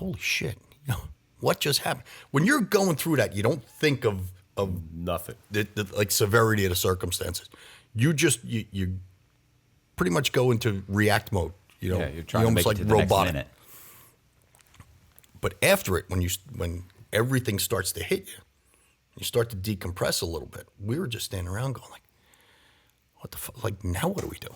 holy shit, what just happened? When you're going through that, you don't think of nothing, the like severity of the circumstances. You pretty much go into react mode. You're trying to make it to the next minute. But after it, when everything starts to hit you, you start to decompress a little bit. We were just standing around going like, what the fuck? Like, now what do we do?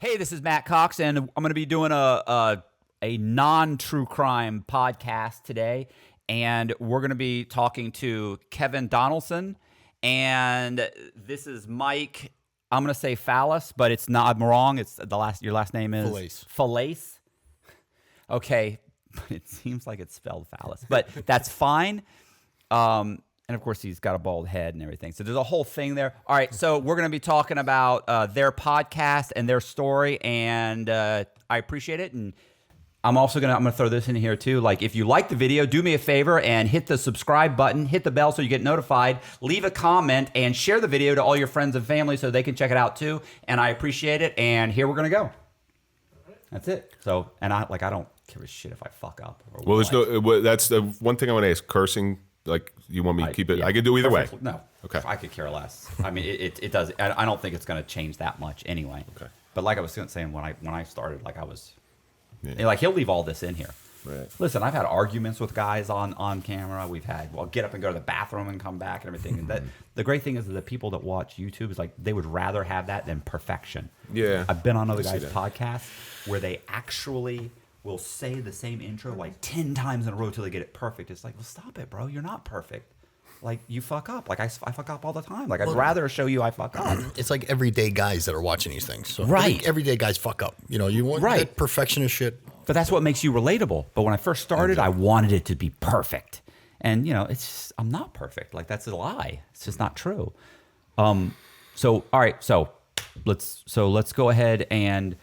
Hey, this is Matt Cox, and I'm going to be doing a non-true crime podcast today, and we're going to be talking to Kevin Donaldson, and this is Mike. I'm going to say Failace, but it's not. I'm wrong. It's your last name is Failace. Failace. Okay, but it seems like it's spelled Failace, but that's fine. And of course, he's got a bald head and everything. So there's a whole thing there. All right, so we're going to be talking about their podcast and their story, and I appreciate it. And I'm also going to throw this in here too. Like, if you like the video, do me a favor and hit the subscribe button, hit the bell so you get notified, leave a comment, and share the video to all your friends and family so they can check it out too. And I appreciate it. And here we're going to go. That's it. So, and I don't give a shit if I fuck up. Well, there's no. That's the one thing I want to ask. Cursing. Like, you want me to keep it? Yeah, I can do either way. No. Okay. I could care less. I mean, it does. I don't think it's going to change that much anyway. Okay. But like I was saying, when I started, like I was, like, he'll leave all this in here. Right. Listen, I've had arguments with guys on camera. We've had, get up and go to the bathroom and come back and everything. And the great thing is that the people that watch YouTube is like, they would rather have that than perfection. Yeah. I've been on other guys' podcasts where they actually will say the same intro like 10 times in a row till they get it perfect. It's like, well, stop it, bro. You're not perfect. Like, you fuck up. Like, I fuck up all the time. Like, I'd rather show you I fuck up. It's like everyday guys that are watching these things. So right. I think everyday guys fuck up. You want that perfectionist shit. But that's what makes you relatable. But when I first started, I wanted it to be perfect. And, it's just, I'm not perfect. Like, that's a lie. It's just not true. So, all right. So let's go ahead and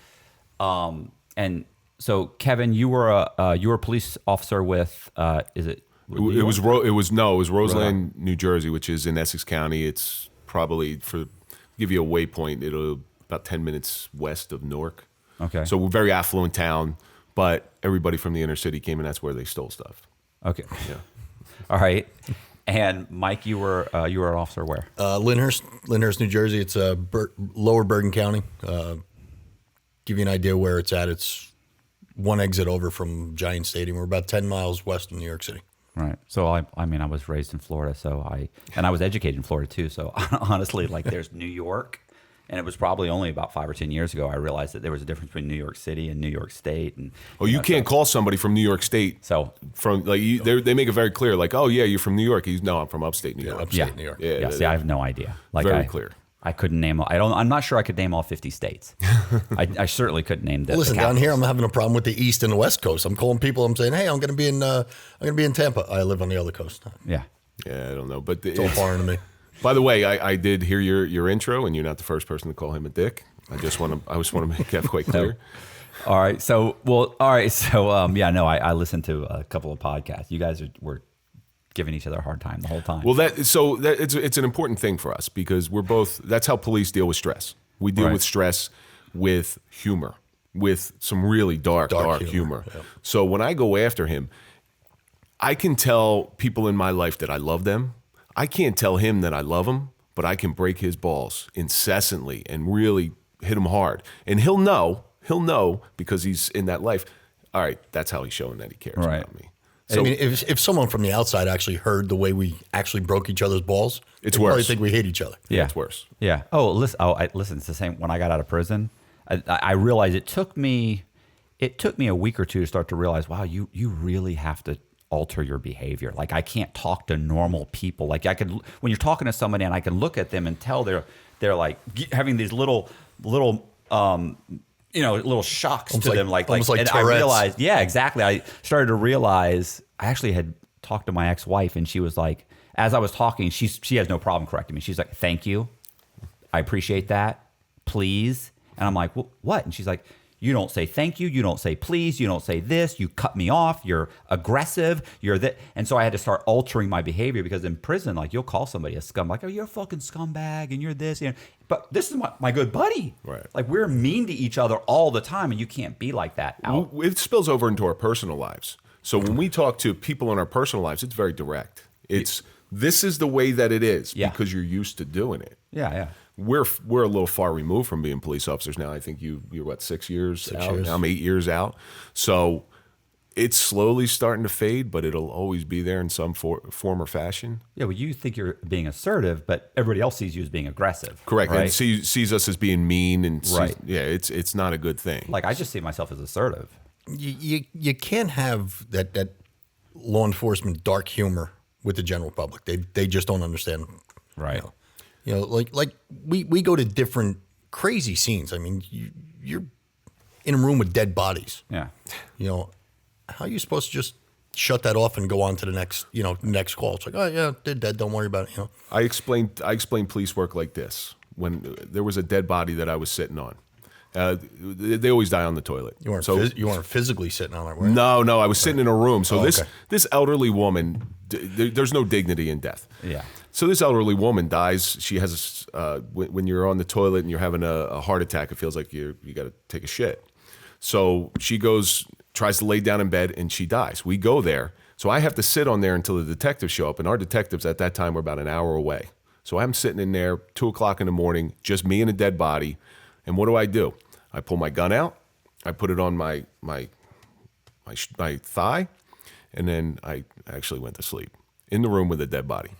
so, Kevin, you were a police officer with is it? It was Roseland, New Jersey, which is in Essex County. It's probably, give you a waypoint, it'll about 10 minutes west of Newark. Okay. So we're a very affluent town, but everybody from the inner city came, and that's where they stole stuff. Okay. Yeah. All right. And Mike, you were an officer where? Lyndhurst, New Jersey. It's Lower Bergen County. Give you an idea where it's at. It's one exit over from Giant Stadium. We're about 10 miles west of New York City. Right. So I was raised in Florida, and I was educated in Florida too. So honestly, like, there's New York, and it was probably only about 5 or 10 years ago I realized that there was a difference between New York City and New York State. And you can't call somebody from New York State. So from they make it very clear, like, oh yeah, you're from New York. No, I'm from upstate New York. Upstate New York. Yeah. See, I have no idea. Like, very clear. I couldn't name. I'm not sure I could name all 50 states. I certainly couldn't name the. Listen, down here, I'm having a problem with the East and the West Coast. I'm calling people. I'm saying, hey, I'm going to be in Tampa. I live on the other coast. Yeah. Yeah, I don't know, but it's all foreign to me. By the way, I did hear your intro, and you're not the first person to call him a dick. I just want to make that quite clear. No. All right. So I listened to a couple of podcasts. You guys were giving each other a hard time the whole time. Well, it's an important thing for us because we're both. That's how police deal with stress. We deal with stress with humor, with some really dark humor. Yeah. So when I go after him, I can tell people in my life that I love them. I can't tell him that I love him, but I can break his balls incessantly and really hit him hard, and he'll know because he's in that life. All right, that's how he's showing that he cares about me. So, I mean, if someone from the outside actually heard the way we actually broke each other's balls, it's they'd worse. probably think we hate each other. Yeah, it's worse. Yeah. Listen. It's the same. When I got out of prison, I realized it took me a week or two to start to realize, wow, you really have to alter your behavior. Like, I can't talk to normal people. Like, when you're talking to somebody and I can look at them and tell they're like having these little little shocks almost to them, like and Tourette's. I realized, yeah, exactly. I started to realize I actually had talked to my ex-wife, and she was like, as I was talking, she has no problem correcting me. She's like, "Thank you, I appreciate that. Please." And I'm like, "Well, what?" And she's like, You don't say thank you. You don't say please. You don't say this. You cut me off. You're aggressive. You're that. And so I had to start altering my behavior, because in prison, like, you'll call somebody a scum, like, oh, you're a fucking scumbag and you're this. You know? But this is my good buddy. Right. Like, we're mean to each other all the time, and you can't be like that out. It spills over into our personal lives. So when we talk to people in our personal lives, it's very direct. It's this is the way that it is because you're used to doing it. Yeah, yeah. We're a little far removed from being police officers now. I think you're what, 6 years 6 out? years. I'm 8 years out. So it's slowly starting to fade, but it'll always be there in some form or fashion. Yeah, well, you think you're being assertive, but everybody else sees you as being aggressive. Correct. Right? And sees us as being mean, and Right. it's not a good thing. Like, I just see myself as assertive. You can't have that law enforcement dark humor with the general public. They just don't understand. Right. You know, like we go to different crazy scenes. I mean, you're in a room with dead bodies. Yeah. You know, how are you supposed to just shut that off and go on to the next call? It's like, oh yeah, they're dead. Don't worry about it. You know. I explained police work like this. When there was a dead body that I was sitting on, they always die on the toilet. You weren't physically sitting on it, were you? No, I was sitting in a room. So okay. this elderly woman, there's no dignity in death. Yeah. So this elderly woman dies. She has when you're on the toilet and you're having a heart attack, it feels like you got to take a shit. So she tries to lay down in bed, and she dies. We go there. So I have to sit on there until the detectives show up, and our detectives at that time were about an hour away. So I'm sitting in there, 2:00 in the morning, just me and a dead body. And what do? I pull my gun out, I put it on my thigh, and then I actually went to sleep in the room with a dead body.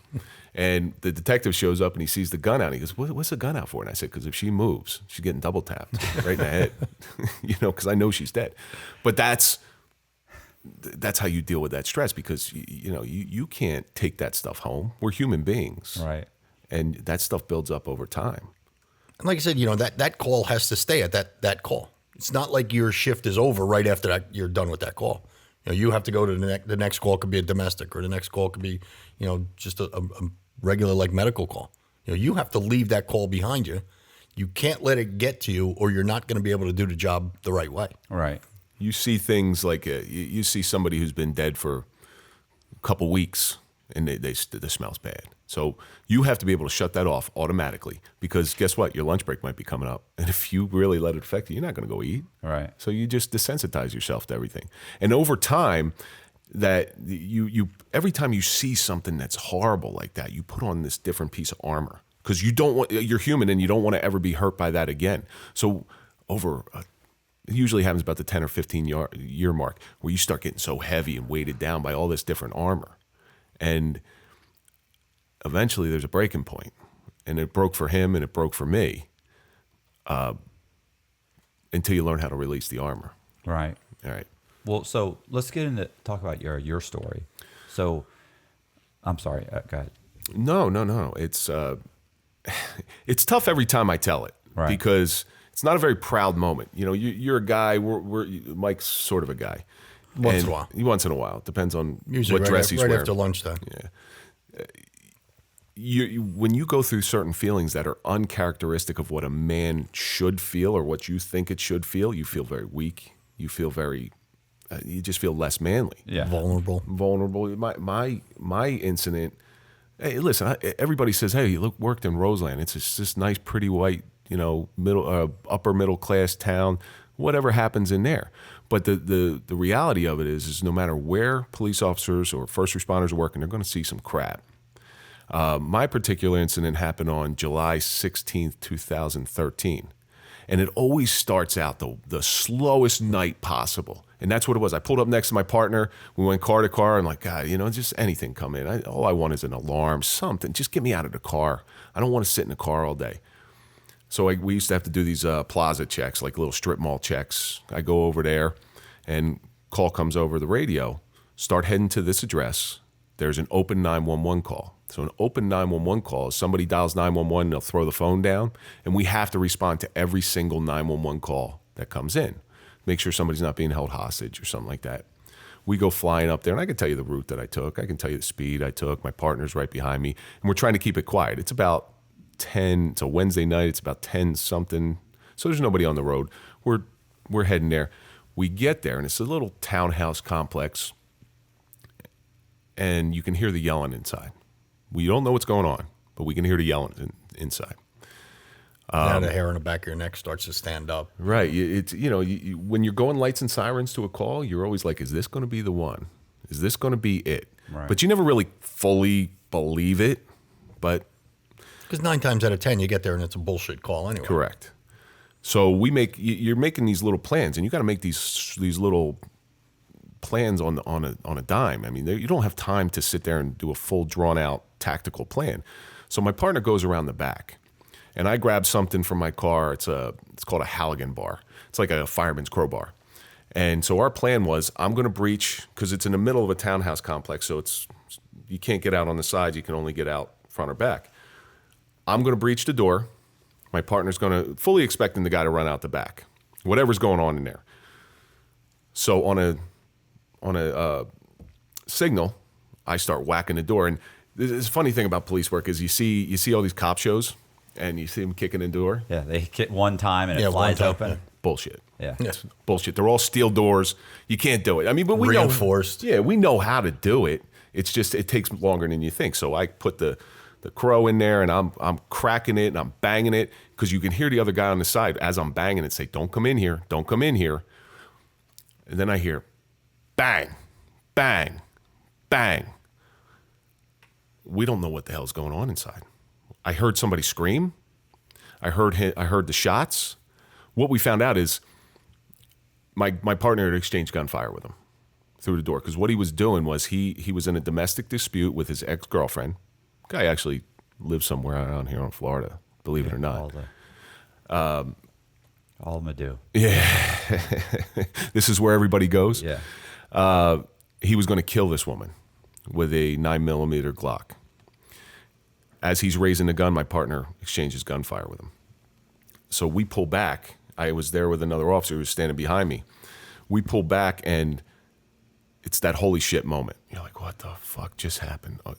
And the detective shows up and he sees the gun out. And he goes, "What's the gun out for?" And I said, "Because if she moves, she's getting double tapped right in the head, because I know she's dead." But that's how you deal with that stress, because you can't take that stuff home. We're human beings, Right? And that stuff builds up over time. And like I said, that call has to stay at that call. It's not like your shift is over right after that you're done with that call. You have to go to the next call. Could be a domestic, or the next call could be just a regular like medical call. You have to leave that call behind you. You can't let it get to you, or you're not going to be able to do the job the right way. Right. You see things like you see somebody who's been dead for a couple weeks, and the smell's bad. So you have to be able to shut that off automatically, because guess what? Your lunch break might be coming up. And if you really let it affect you, you're not going to go eat. Right. So you just desensitize yourself to everything. And over time, that you every time you see something that's horrible like that, you put on this different piece of armor, because you're human and you don't want to ever be hurt by that again. So it usually happens about the 10 or 15 year mark, where you start getting so heavy and weighted down by all this different armor. And eventually there's a breaking point, and it broke for him and it broke for me, until you learn how to release the armor. Right. All right. Well, so let's get into talk about your story. So, I'm sorry. Go ahead. No. It's tough every time I tell it, right, because it's not a very proud moment. You're a guy. Mike's sort of a guy. Once in a while. Once in a while. Depends on usually what dress he's wearing. Right after lunchtime. Yeah. When you go through certain feelings that are uncharacteristic of what a man should feel, or what you think it should feel, you feel very weak. You feel very, you just feel less manly. Yeah. Vulnerable. My incident. Hey, listen. Everybody says, "Hey, you worked in Roseland. It's just this nice, pretty white, upper middle class town. Whatever happens in there." But the reality of it is no matter where police officers or first responders are working, they're going to see some crap. My particular incident happened on July 16th, 2013. And it always starts out the slowest night possible. And that's what it was. I pulled up next to my partner. We went car to car, and just anything come in. All I want is an alarm, something. Just get me out of the car. I don't want to sit in the car all day. So we used to have to do these plaza checks, like little strip mall checks. I go over there, and call comes over the radio. Start heading to this address. There's an open 911 call. So an open 911 call is somebody dials 911, they'll throw the phone down, and we have to respond to every single 911 call that comes in. Make sure somebody's not being held hostage or something like that. We go flying up there, and I can tell you the route that I took. I can tell you the speed I took. My partner's right behind me, and we're trying to keep it quiet. It's about 10, it's a Wednesday night, it's about 10 something. So there's nobody on the road. We're we're heading there. We get there, and it's a little townhouse complex, and you can hear the yelling inside. We don't know what's going on, but we can hear the yelling inside. Now the hair on the back of your neck starts to stand up. Right. It's when you're going lights and sirens to a call, you're always like, is this going to be the one? Is this going to be it? Right. But you never really fully believe it. But because 9 times out of 10, you get there and it's a bullshit call anyway. Correct. So you're making these little plans, and you got to make these little plans on a dime. I mean, you don't have time to sit there and do a full drawn out tactical plan. So my partner goes around the back. And I grabbed something from my car. It's called a Halligan bar. It's like a fireman's crowbar. And so our plan was, I'm going to breach, because it's in the middle of a townhouse complex, so you can't get out on the sides. You can only get out front or back. I'm going to breach the door. My partner's going to, fully expecting the guy to run out the back, whatever's going on in there. So on a signal, I start whacking the door. And this funny thing about police work is you see all these cop shows, and you see them kicking in the door. Yeah, they hit one time and it flies open. Yeah. Bullshit. Yeah. It's bullshit. They're all steel doors. You can't do it. I mean, but we Reinforced. know. Yeah, we know how to do it. It's just, it takes longer than you think. So I put the crow in there, and I'm cracking it, and I'm banging it, because you can hear the other guy on the side as I'm banging it say, don't come in here, don't come in here. And then I hear bang, bang, bang. We don't know what the hell's going on inside. I heard somebody scream. I heard the shots. What we found out is my partner had exchanged gunfire with him through the door, because what he was doing was he was in a domestic dispute with his ex-girlfriend. Guy actually lives somewhere around here in Florida, believe it or not. All of them do. Yeah. This is where everybody goes. Yeah. He was going to kill this woman with a 9mm Glock. As he's raising the gun, my partner exchanges gunfire with him. So we pull back. I was there with another officer who was standing behind me. We pull back, and it's that holy shit moment. You're like, what the fuck just happened? So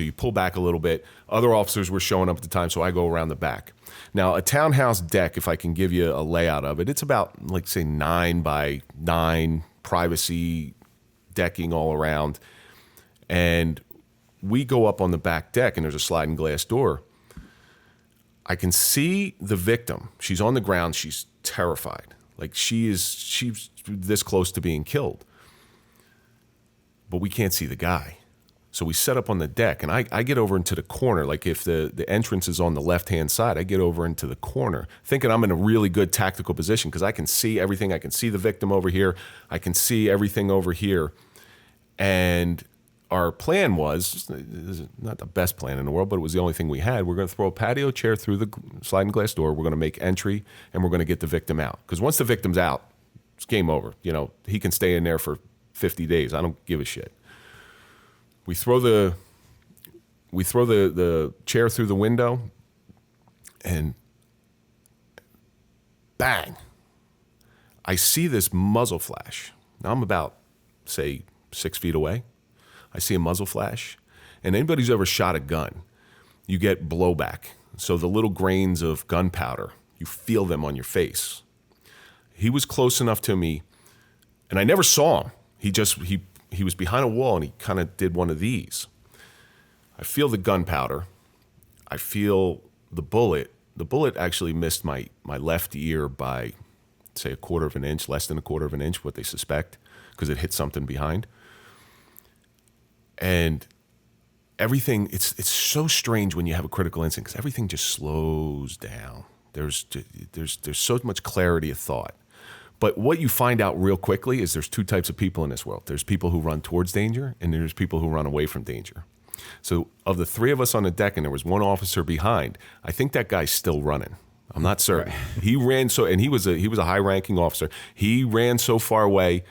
you pull back a little bit. Other officers were showing up at the time, so I go around the back. Now, a townhouse deck, if I can give you a layout of it, it's about, like, say, 9 by 9 privacy decking all around. And we go up on the back deck, and there's a sliding glass door. I can see the victim. She's on the ground. She's terrified. Like, she's this close to being killed. But we can't see the guy. So we set up on the deck, and I get over into the corner. Like, if the entrance is on the left-hand side, I get over into the corner, thinking I'm in a really good tactical position, because I can see everything. I can see the victim over here. I can see everything over here. And our plan was, not the best plan in the world, but it was the only thing we had. We're going to throw a patio chair through the sliding glass door. We're going to make entry, and we're going to get the victim out. Because once the victim's out, it's game over. He can stay in there for 50 days. I don't give a shit. We throw the chair through the window, and bang. I see this muzzle flash. Now I'm about, say, 6 feet away. I see a muzzle flash. And anybody who's ever shot a gun, you get blowback. So the little grains of gunpowder, you feel them on your face. He was close enough to me, and I never saw him. He was behind a wall, and he kind of did one of these. I feel the gunpowder. I feel the bullet. The bullet actually missed my left ear by, say, 1/4 of an inch, less than 1/4 of an inch, what they suspect, because it hit something behind. And everything, it's so strange when you have a critical instinct, because everything just slows down. There's so much clarity of thought. But what you find out real quickly is there's 2 types of people in this world. There's people who run towards danger, and there's people who run away from danger. So of the 3 of us on the deck, and there was 1 officer behind, I think that guy's still running. I'm not certain. Right. He ran and he was a high-ranking officer. He ran so far away,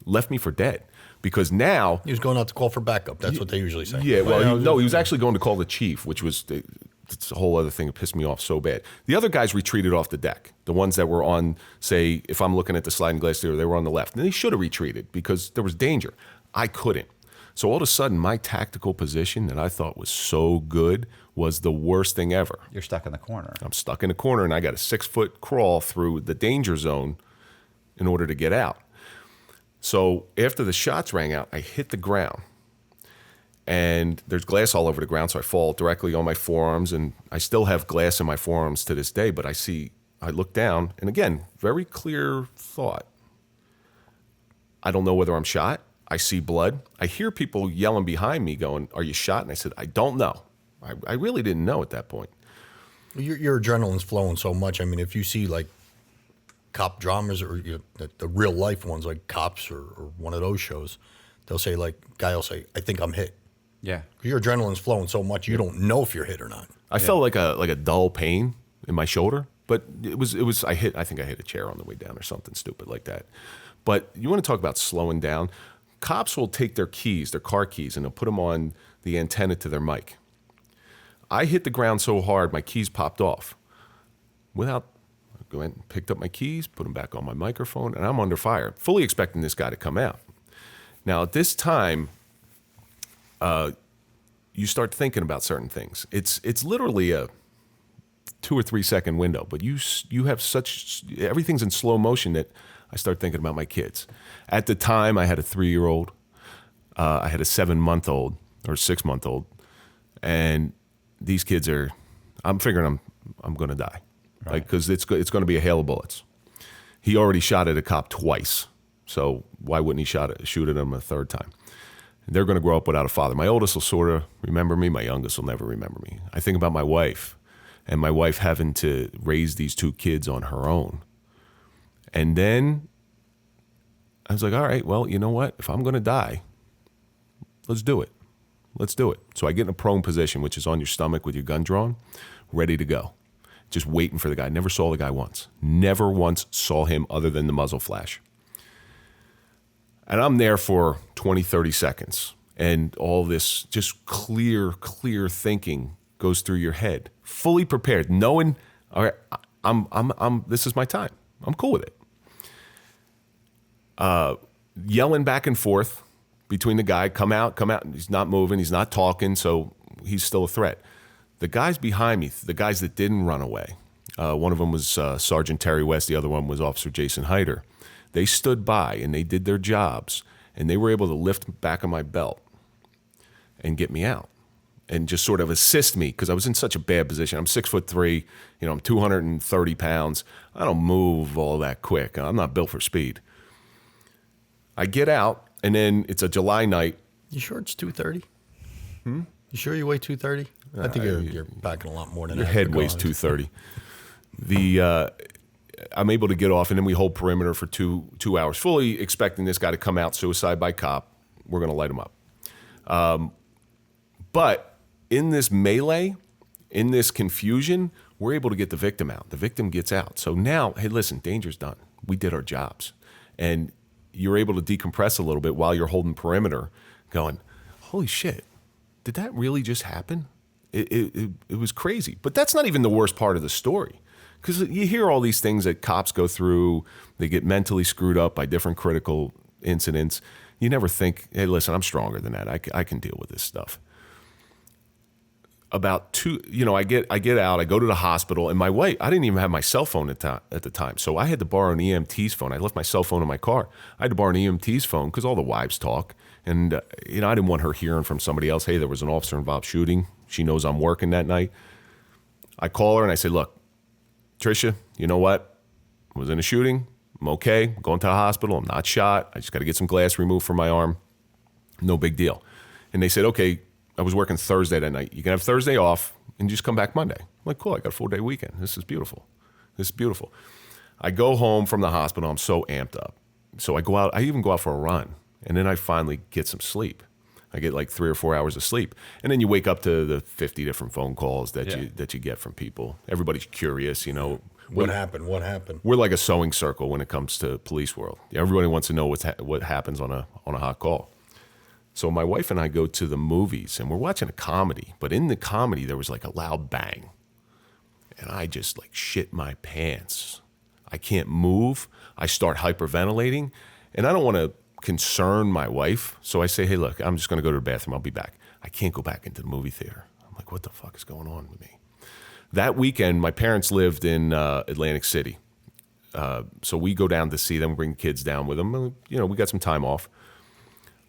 left me for dead. Because now he was going out to call for backup. That's what they usually say. Yeah, well, he was actually going to call the chief, which was it's a whole other thing that pissed me off so bad. The other guys retreated off the deck. The ones that were on, say, if I'm looking at the sliding glass there, they were on the left. And they should have retreated because there was danger. I couldn't. So all of a sudden, my tactical position that I thought was so good was the worst thing ever. You're stuck in the corner. I'm stuck in the corner, and I got a 6-foot crawl through the danger zone in order to get out. So after the shots rang out, I hit the ground. And there's glass all over the ground, so I fall directly on my forearms, and I still have glass in my forearms to this day, but I look down, and again, very clear thought. I don't know whether I'm shot. I see blood. I hear people yelling behind me going, "Are you shot?" And I said, "I don't know." I really didn't know at that point. Your adrenaline's flowing so much. I mean, if you see like cop dramas or the real life ones like Cops or one of those shows, they'll say guy will say, "I think I'm hit." Yeah. Your adrenaline's flowing so much you don't know if you're hit or not. I felt like a dull pain in my shoulder, but it was I think I hit a chair on the way down or something stupid like that. But you want to talk about slowing down? Cops will take their keys, their car keys, and they'll put them on the antenna to their mic. I hit the ground so hard my keys popped off. I went and picked up my keys, put them back on my microphone, and I'm under fire, fully expecting this guy to come out. Now at this time, you start thinking about certain things. It's literally a 2 or 3 second window, but you have everything's in slow motion that I start thinking about my kids. At the time, I had a 3-year-old, I had a 7-month-old or 6-month-old, and these kids I'm figuring I'm going to die, right? Because it's going to be a hail of bullets. He already shot at a cop twice, so why wouldn't he shoot at him a third time? They're going to grow up without a father. My oldest will sort of remember me. My youngest will never remember me. I think about my wife, and my wife having to raise these 2 kids on her own. And then I was like, all right, well, you know what? If I'm going to die, let's do it. Let's do it. So I get in a prone position, which is on your stomach with your gun drawn, ready to go. Just waiting for the guy. Never saw the guy once. Never once saw him other than the muzzle flash. And I'm there for 20, 30 seconds. And all this just clear thinking goes through your head. Fully prepared, knowing, all right, this is my time. I'm cool with it. Yelling back and forth between the guy, come out. He's not moving. He's not talking, so he's still a threat. The guys behind me, the guys that didn't run away, one of them was Sergeant Terry West. The other one was Officer Jason Hyder. They stood by and they did their jobs, and they were able to lift back of my belt and get me out and just sort of assist me because I was in such a bad position. I'm 6'3", I'm 230 pounds. I don't move all that quick. I'm not built for speed. I get out, and then it's a July night. You sure it's 230? You sure you weigh 230? I think you're packing a lot more than that. Your head weighs 230. I'm able to get off, and then we hold perimeter for two hours, fully expecting this guy to come out, suicide by cop. We're going to light him up. But in this melee, in this confusion, we're able to get the victim out. The victim gets out. So now, hey, listen, danger's done. We did our jobs. And you're able to decompress a little bit while you're holding perimeter, going, holy shit, did that really just happen? It was crazy. But that's not even the worst part of the story. Because you hear all these things that cops go through. They get mentally screwed up by different critical incidents. You never think, hey, listen, I'm stronger than that. I can deal with this stuff. About I get out, I go to the hospital, and my wife, I didn't even have my cell phone at the time. So I had to borrow an EMT's phone. I left my cell phone in my car. I had to borrow an EMT's phone because all the wives talk. And, I didn't want her hearing from somebody else, hey, there was an officer-involved shooting. She knows I'm working that night. I call her and I say, look, Tricia, you know what? I was in a shooting. I'm okay. I'm going to the hospital. I'm not shot. I just got to get some glass removed from my arm. No big deal. And they said, okay, I was working Thursday that night. You can have Thursday off and just come back Monday. I'm like, cool. I got a 4-day weekend. This is beautiful. I go home from the hospital. I'm so amped up. So I go out. I even go out for a run. And then I finally get some sleep. I get like 3 or 4 hours of sleep. And then you wake up to the 50 different phone calls that you get from people. Everybody's curious, What happened? We're like a sewing circle when it comes to police world. Everybody wants to know what happens on a hot call. So my wife and I go to the movies, and we're watching a comedy. But in the comedy, there was like a loud bang. And I just like shit my pants. I can't move. I start hyperventilating. And I don't want to concern my wife. So I say, hey, look, I'm just going to go to the bathroom. I'll be back. I can't go back into the movie theater. I'm like, what the fuck is going on with me? That weekend, my parents lived in Atlantic City. So we go down to see them, bring kids down with them. You know, we got some time off.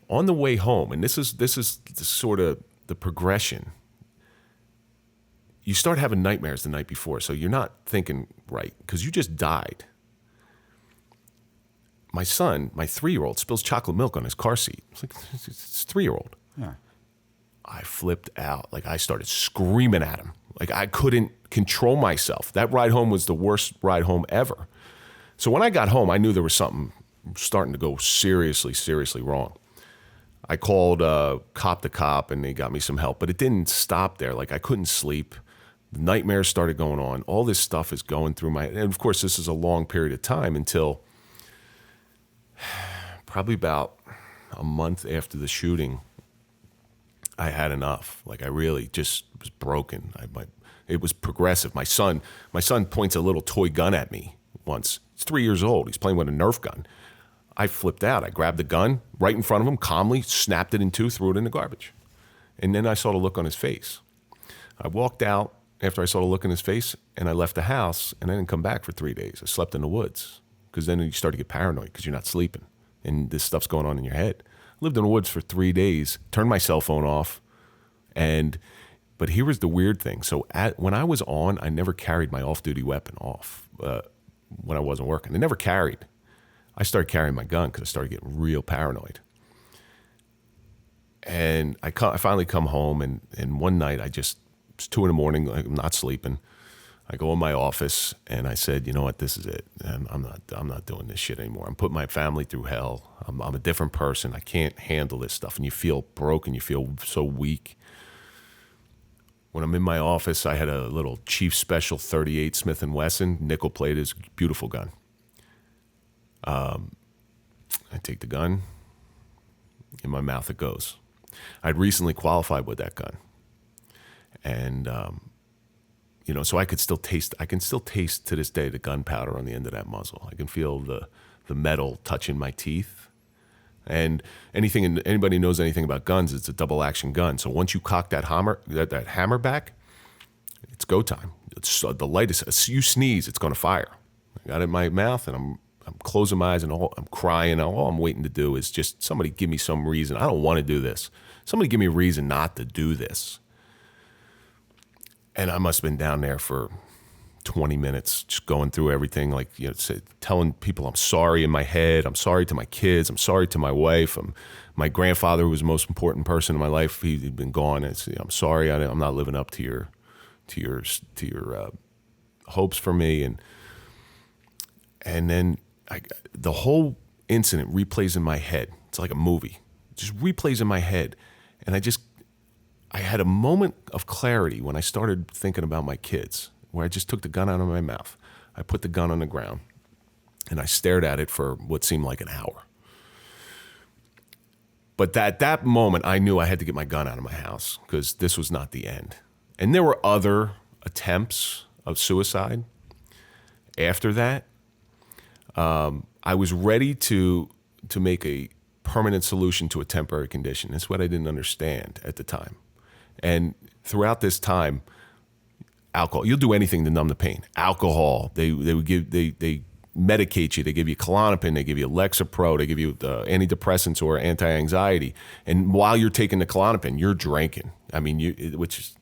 On the way home, and this is sort of the progression. You start having nightmares the night before, so you're not thinking right because you just died. My son, my 3-year-old, spills chocolate milk on his car seat. It's like, it's 3-year-old. Yeah. I flipped out. Like, I started screaming at him. Like, I couldn't control myself. That ride home was the worst ride home ever. So when I got home, I knew there was something starting to go seriously wrong. I called cop to cop, and they got me some help. But it didn't stop there. Like, I couldn't sleep. The nightmares started going on. All this stuff is going through my... And, of course, this is a long period of time until probably about a month after the shooting, I had enough. Like, I really just was broken. It was progressive. My son points a little toy gun at me once. He's 3 years old. He's playing with a Nerf gun. I flipped out. I grabbed the gun right in front of him, calmly snapped it in two, threw it in the garbage. And then I saw the look on his face. I walked out after I saw the look in his face, and I left the house, and I didn't come back for 3 days. I slept in the woods because then you start to get paranoid because you're not sleeping, and this stuff's going on in your head. I lived in the woods for 3 days, turned my cell phone off, but here was the weird thing. So when I was on, I never carried my off-duty weapon off when I wasn't working. I never carried. I started carrying my gun because I started getting real paranoid. And I finally come home, and one night it's 2 a.m, like, I'm not sleeping. I go in my office, and I said, you know what, this is it. I'm not doing this shit anymore. I'm putting my family through hell. I'm a different person. I can't handle this stuff. And you feel broken. You feel so weak. When I'm in my office, I had a little Chief Special 38 Smith & Wesson, nickel plated, beautiful gun. I take the gun, in my mouth it goes. I'd recently qualified with that gun. And, so I can still taste to this day the gunpowder on the end of that muzzle. I can feel the metal touching my teeth. And anybody knows anything about guns, it's a double action gun. So once you cock that hammer back, it's go time. It's the lightest. You sneeze, it's going to fire. I got it in my mouth, and I'm closing my eyes, and I'm crying. All I'm waiting to do is just somebody give me some reason. I don't want to do this. Somebody give me a reason not to do this. And I must have been down there for 20 minutes, just going through everything, like, telling people I'm sorry in my head. I'm sorry to my kids. I'm sorry to my wife. My grandfather, who was the most important person in my life, he'd been gone. I'm sorry. I'm not living up to your hopes for me. And then the whole incident replays in my head. It's like a movie. It just replays in my head. And I had a moment of clarity when I started thinking about my kids, where I just took the gun out of my mouth. I put the gun on the ground, and I stared at it for what seemed like an hour. But at that moment, I knew I had to get my gun out of my house because this was not the end. And there were other attempts of suicide after that. I was ready to make a permanent solution to a temporary condition. That's what I didn't understand at the time. And throughout this time, alcohol, you'll do anything to numb the pain. Alcohol, they medicate you. They give you Klonopin, they give you Lexapro, they give you antidepressants or anti-anxiety. And while you're taking the Klonopin, you're drinking. I mean,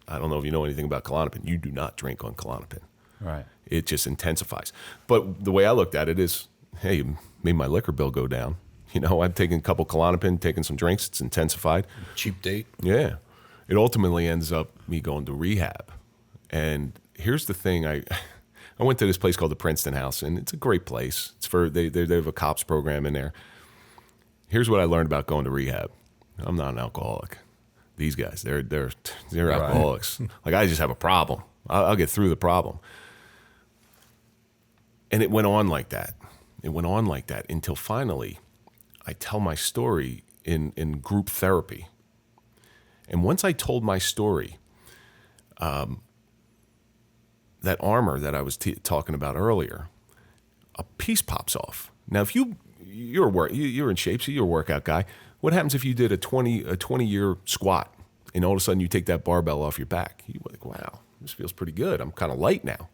I don't know if you know anything about Klonopin. You do not drink on Klonopin. Right. It just intensifies. But the way I looked at it is, hey, it made my liquor bill go down. I'm taking a couple Klonopin, taking some drinks. It's intensified. Cheap date. Yeah. It ultimately ends up me going to rehab. And here's the thing. I went to this place called the Princeton House, and it's a great place. It's for they have a COPS program in there. Here's what I learned about going to rehab. I'm not an alcoholic. These guys, they're alcoholics. Like, I just have a problem. I'll get through the problem. And it went on like that. It went on like that until finally I tell my story in group therapy. And once I told my story, that armor that I was talking about earlier, a piece pops off. Now, if you're in shape, so you're a workout guy. What happens if you did a 20-year squat, and all of a sudden you take that barbell off your back? You're like, wow, this feels pretty good. I'm kind of light now.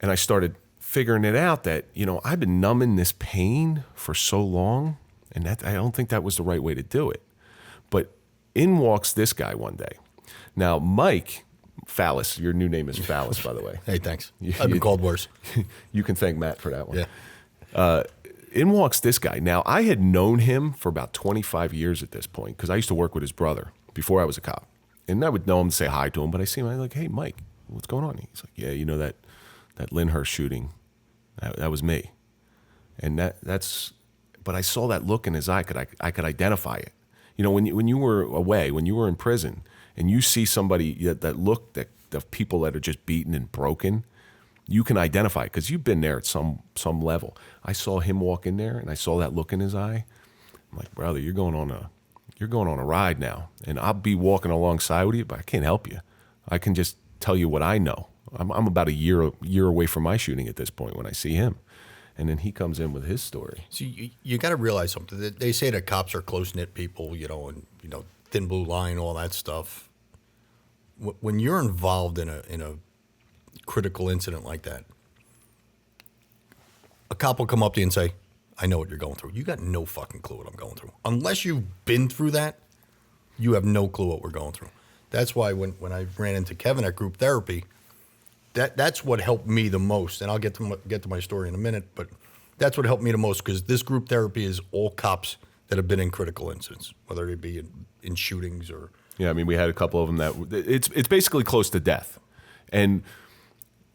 And I started figuring it out that, I've been numbing this pain for so long, and that I don't think that was the right way to do it. But in walks this guy one day. Now, Mike Failace, your new name is Failace, by the way. Hey, thanks. I've been called worse. You can thank Matt for that one. Yeah. In walks this guy. Now, I had known him for about 25 years at this point because I used to work with his brother before I was a cop. And I would know him, say hi to him, but I see him, I'm like, hey, Mike, what's going on? He's like, yeah, that Lyndhurst shooting, that was me. And but I saw that look in his eye, I could identify it. When you were away, when you were in prison, and you see somebody, that look of people that are just beaten and broken, you can identify it because you've been there at some level. I saw him walk in there, and I saw that look in his eye. I'm like, brother, you're going on a ride now, and I'll be walking alongside with you, but I can't help you. I can just tell you what I know. I'm about a year away from my shooting at this point when I see him, and then he comes in with his story. So you got to realize something. They say that cops are close-knit people, and thin blue line, all that stuff. When you're involved in a critical incident like that, a cop will come up to you and say, I know what you're going through. You got no fucking clue what I'm going through. Unless you've been through that, you have no clue what we're going through. That's why when I ran into Kevin at group therapy, that's what helped me the most. And I'll get to my story in a minute, but that's what helped me the most because this group therapy is all cops that have been in critical incidents, whether it be in shootings or... Yeah, I mean, we had a couple of them that it's basically close to death. And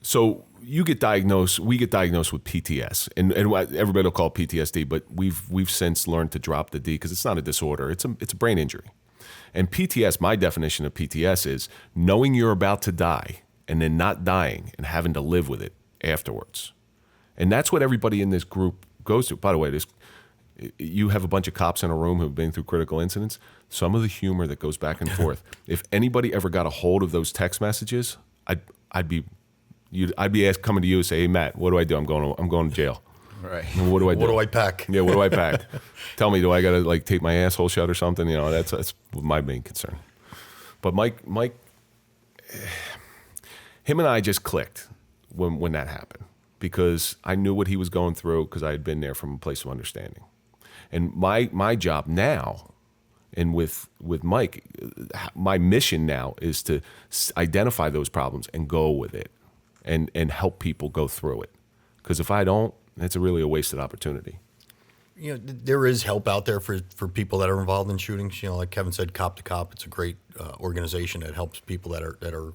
so we get diagnosed with PTS, and everybody will call it PTSD, but we've since learned to drop the D because it's not a disorder. It's a brain injury. And PTS, my definition of PTS is knowing you're about to die and then not dying and having to live with it afterwards. And that's what everybody in this group goes through. By the way, you have a bunch of cops in a room who've been through critical incidents. Some of the humor that goes back and forth. If anybody ever got a hold of those text messages, I'd be coming to you and say, "Hey Matt, what do I do? I'm going to jail. Right. What do I do? What do I pack? Yeah, what do I pack? Tell me, do I got to tape my asshole shut or something? That's my main concern. But Mike, him and I just clicked when that happened because I knew what he was going through because I had been there from a place of understanding. And my job now, and with Mike, my mission now is to identify those problems and go with it and help people go through it. Because if I don't, it's really a wasted opportunity. There is help out there for people that are involved in shootings. Like Kevin said, Cop to Cop. It's a great organization that helps people that are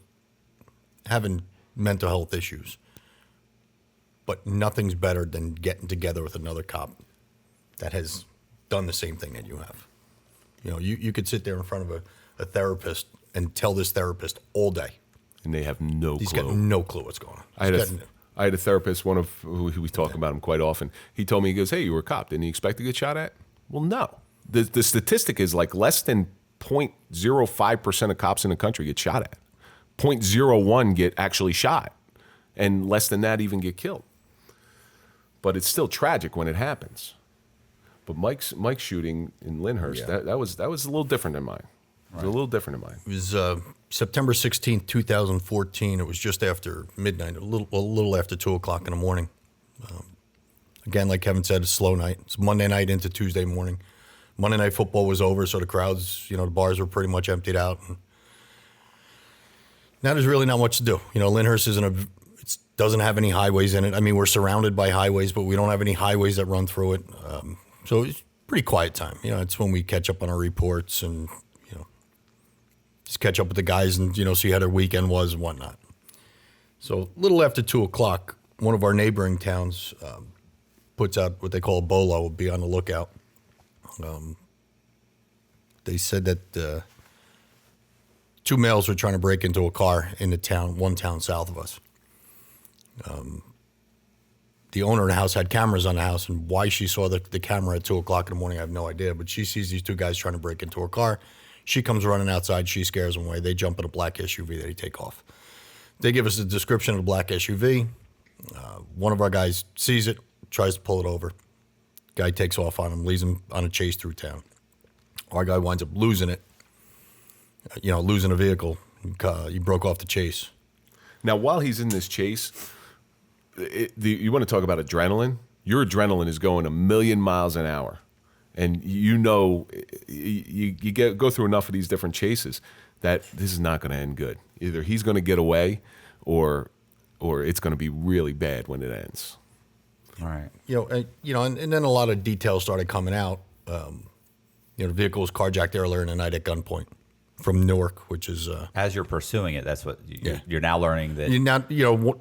having mental health issues. But nothing's better than getting together with another cop that has done the same thing that you have. You could sit there in front of a therapist and tell this therapist all day. And they have no clue. He's got no clue what's going on. I had a therapist, one of who we talk about him quite often. He told me, he goes, hey, you were a cop. Didn't you expect to get shot at? Well, no. The statistic is like less than 0.05% of cops in the country get shot at. 0.01 get actually shot. And less than that even get killed. But it's still tragic when it happens. But Mike's shooting in Lyndhurst, that was a little different than mine. It was a little different than mine. It was September 16th, 2014. It was just after midnight, a little after 2 o'clock in the morning. Again, like Kevin said, a slow night. It's Monday night into Tuesday morning. Monday Night Football was over, so the crowds, the bars were pretty much emptied out. And now there's really not much to do. Lyndhurst doesn't have any highways in it. I mean, we're surrounded by highways, but we don't have any highways that run through it. So it's pretty quiet time. It's when we catch up on our reports and, just catch up with the guys and, see how their weekend was and whatnot. So a little after 2 o'clock, one of our neighboring towns puts out what they call a bolo, be on the lookout. They said that two males were trying to break into a car in the town, one town south of us. The owner of the house had cameras on the house, and why she saw the camera at 2 o'clock in the morning, I have no idea. But she sees these two guys trying to break into her car. She comes running outside. She scares them away. They jump in a black SUV. They take off. They give us a description of the black SUV. One of our guys sees it, tries to pull it over. Guy takes off on him, leaves him on a chase through town. Our guy winds up losing it, losing a vehicle. He broke off the chase. Now, while he's in this chase, you want to talk about adrenaline? Your adrenaline is going 1,000,000 miles an hour. And you go through enough of these different chases that this is not going to end good. Either he's going to get away or it's going to be really bad when it ends. All right. And then a lot of details started coming out. The vehicle was carjacked earlier in the night at gunpoint from Newark, which is as you're pursuing it, that's what you're now learning that.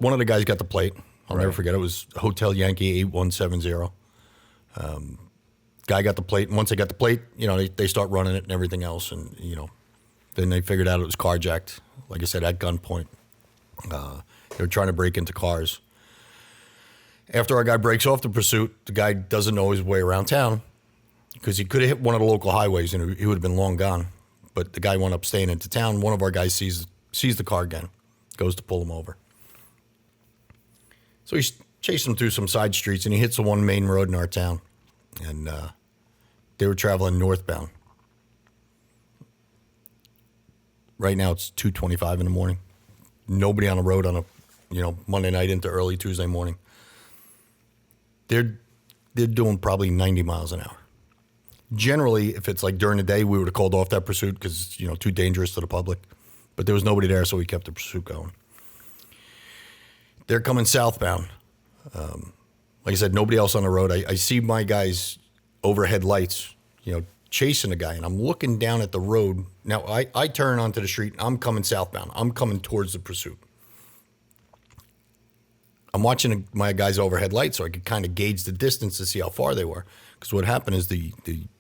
One of the guys got the plate. I'll never forget. It was Hotel Yankee 8170. Guy got the plate, and once they got the plate, they start running it and everything else, and then they figured out it was carjacked. Like I said, at gunpoint. They were trying to break into cars. After our guy breaks off the pursuit, the guy doesn't know his way around town because he could have hit one of the local highways and he would have been long gone. But the guy wound up staying into town. One of our guys sees the car again, goes to pull him over. So he's chasing him through some side streets, and he hits the one main road in our town. And they were traveling northbound. Right now it's 2:25 in the morning. Nobody on the road on a Monday night into early Tuesday morning. They're doing probably 90 miles an hour. Generally, if it's like during the day, we would have called off that pursuit because it's too dangerous to the public. But there was nobody there, so we kept the pursuit going. They're coming southbound. Like I said, nobody else on the road. I see my guys' overhead lights, chasing the guy, and I'm looking down at the road. Now, I turn onto the street, and I'm coming southbound. I'm coming towards the pursuit. I'm watching my guys' overhead lights so I could kind of gauge the distance to see how far they were. Because what happened is the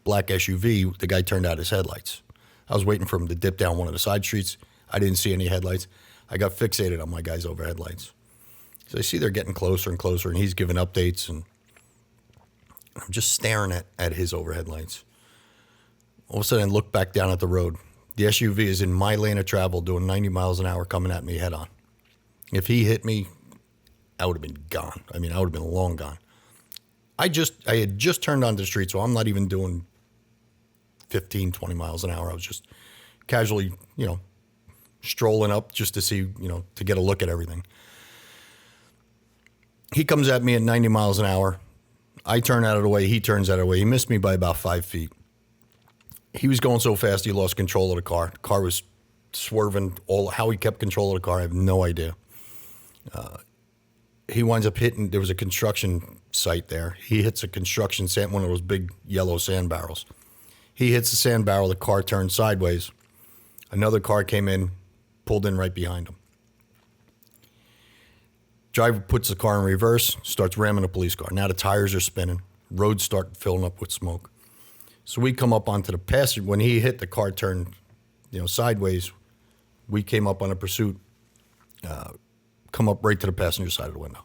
black SUV, the guy turned out his headlights. I was waiting for him to dip down one of the side streets. I didn't see any headlights. I got fixated on my guys' overhead lights. So I see they're getting closer and closer, and he's giving updates, and I'm just staring at his overhead lights. All of a sudden, I look back down at the road. The SUV is in my lane of travel doing 90 miles an hour coming at me head on. If he hit me, I would have been gone. I would have been long gone. I had just turned onto the street, so I'm not even doing 15, 20 miles an hour. I was just casually, strolling up just to see, to get a look at everything. He comes at me at 90 miles an hour. I turn out of the way. He turns out of the way. He missed me by about 5 feet. He was going so fast, he lost control of the car. The car was swerving. How he kept control of the car, I have no idea. He winds up hitting, there was a construction site there. He hits a construction sand, one of those big yellow sand barrels. He hits the sand barrel, the car turned sideways. Another car came in, pulled in right behind him. Driver puts the car in reverse, starts ramming a police car. Now the tires are spinning. Roads start filling up with smoke. So we come up onto the passenger. When he hit, the car turned, sideways. We came up on a pursuit, come up right to the passenger side of the window.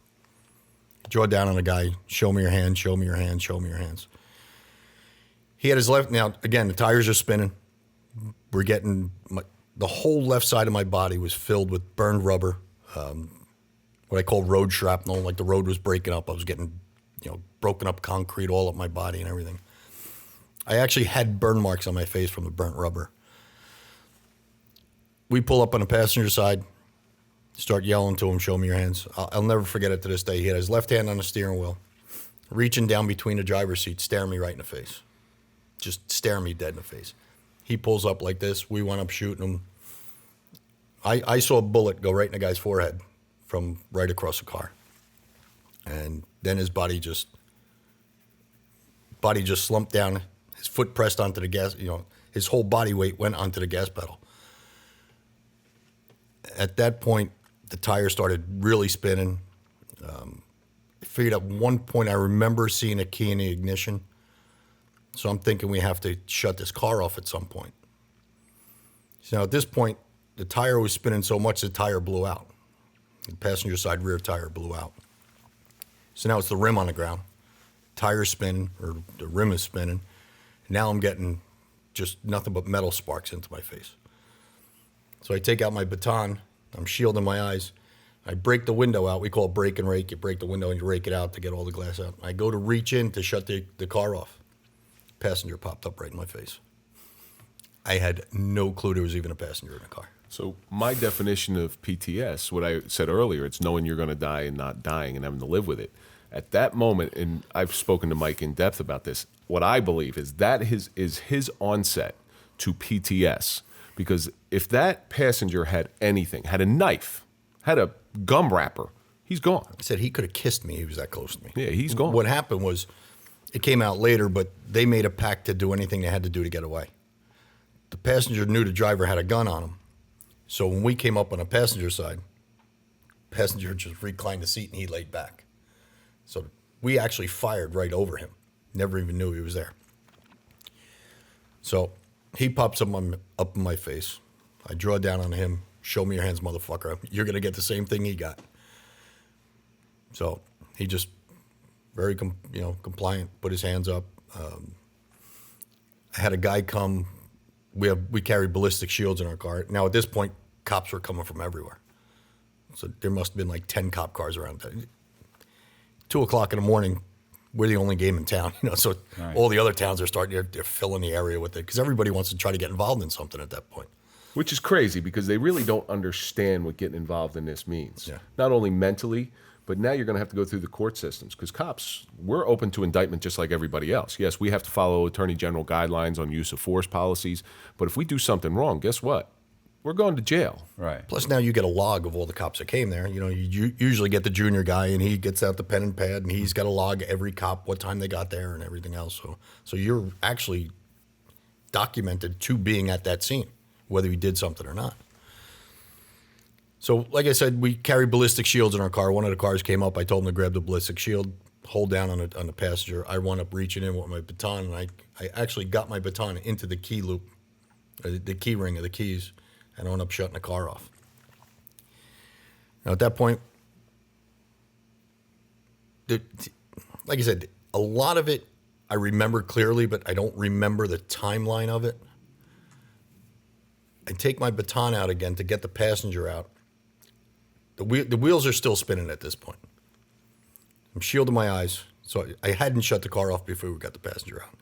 Draw down on the guy, show me your hands, show me your hands, show me your hands. He had his left, now again, the tires are spinning. We're getting, the whole left side of my body was filled with burned rubber, what I call road shrapnel, like the road was breaking up. I was getting, broken up concrete all up my body and everything. I actually had burn marks on my face from the burnt rubber. We pull up on the passenger side, start yelling to him, show me your hands. I'll never forget it to this day. He had his left hand on the steering wheel, reaching down between the driver's seat, staring me right in the face. Just staring me dead in the face. He pulls up like this. We went up shooting him. I saw a bullet go right in the guy's forehead from right across the car. And then his body just slumped down. His foot pressed onto the gas, his whole body weight went onto the gas pedal. At that point, the tire started really spinning. I figured at one point I remember seeing a key in the ignition. So I'm thinking we have to shut this car off at some point. So now at this point, the tire was spinning so much the tire blew out. The passenger side rear tire blew out. So now it's the rim on the ground. Tire spinning, or the rim is spinning. Now I'm getting just nothing but metal sparks into my face. So I take out my baton. I'm shielding my eyes. I break the window out. We call it break and rake. You break the window and you rake it out to get all the glass out. I go to reach in to shut the car off. Passenger popped up right in my face. I had no clue there was even a passenger in the car. So my definition of PTS, what I said earlier, it's knowing you're going to die and not dying and having to live with it. At that moment, and I've spoken to Mike in depth about this, what I believe is that is his onset to PTS. Because if that passenger had anything, had a knife, had a gum wrapper, he's gone. He said he could have kissed me. He was that close to me. Yeah, he's gone. What happened was, it came out later, but they made a pact to do anything they had to do to get away. The passenger knew the driver had a gun on him. So when we came up on the passenger side, passenger just reclined the seat and he laid back. So we actually fired right over him. Never even knew he was there. So he pops up in my face. I draw down on him. Show me your hands, motherfucker. You're going to get the same thing he got. So he just very compliant, put his hands up. I had a guy come. We carried ballistic shields in our car. Now at this point, cops were coming from everywhere. So there must have been like 10 cop cars around. 2 o'clock in the morning, we're the only game in town. So right. All the other towns are they're filling the area with it because everybody wants to try to get involved in something at that point. Which is crazy because they really don't understand what getting involved in this means. Yeah. Not only mentally, but now you're going to have to go through the court systems because cops, we're open to indictment just like everybody else. Yes, we have to follow Attorney General guidelines on use of force policies, but if we do something wrong, guess what? We're going to jail. Right. Plus now you get a log of all the cops that came there. You usually get the junior guy and he gets out the pen and pad and he's got a log every cop, what time they got there and everything else. So you're actually documented to being at that scene, whether you did something or not. So like I said, we carry ballistic shields in our car. One of the cars came up. I told him to grab the ballistic shield, hold down on the passenger. I wound up reaching in with my baton, and I actually got my baton into the key loop, the key ring of the keys, and I wound up shutting the car off. Now at that point, like I said, a lot of it I remember clearly, but I don't remember the timeline of it. I take my baton out again to get the passenger out. The wheels are still spinning at this point. I'm shielding my eyes, so I hadn't shut the car off before we got the passenger out.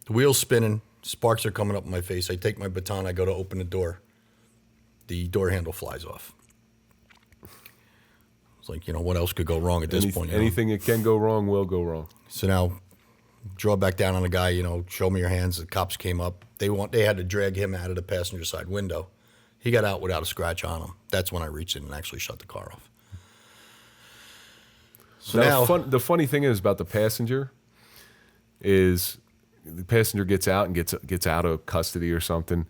The wheels spinning, sparks are coming up in my face. I take my baton, I go to open the door. The door handle flies off. It's like, what else could go wrong at this point? Anything that can go wrong will go wrong. So now, draw back down on the guy, show me your hands. The cops came up. They had to drag him out of the passenger side window. He got out without a scratch on him. That's when I reached in and actually shut the car off. So now the funny thing is about the passenger is the passenger gets out and gets out of custody or something.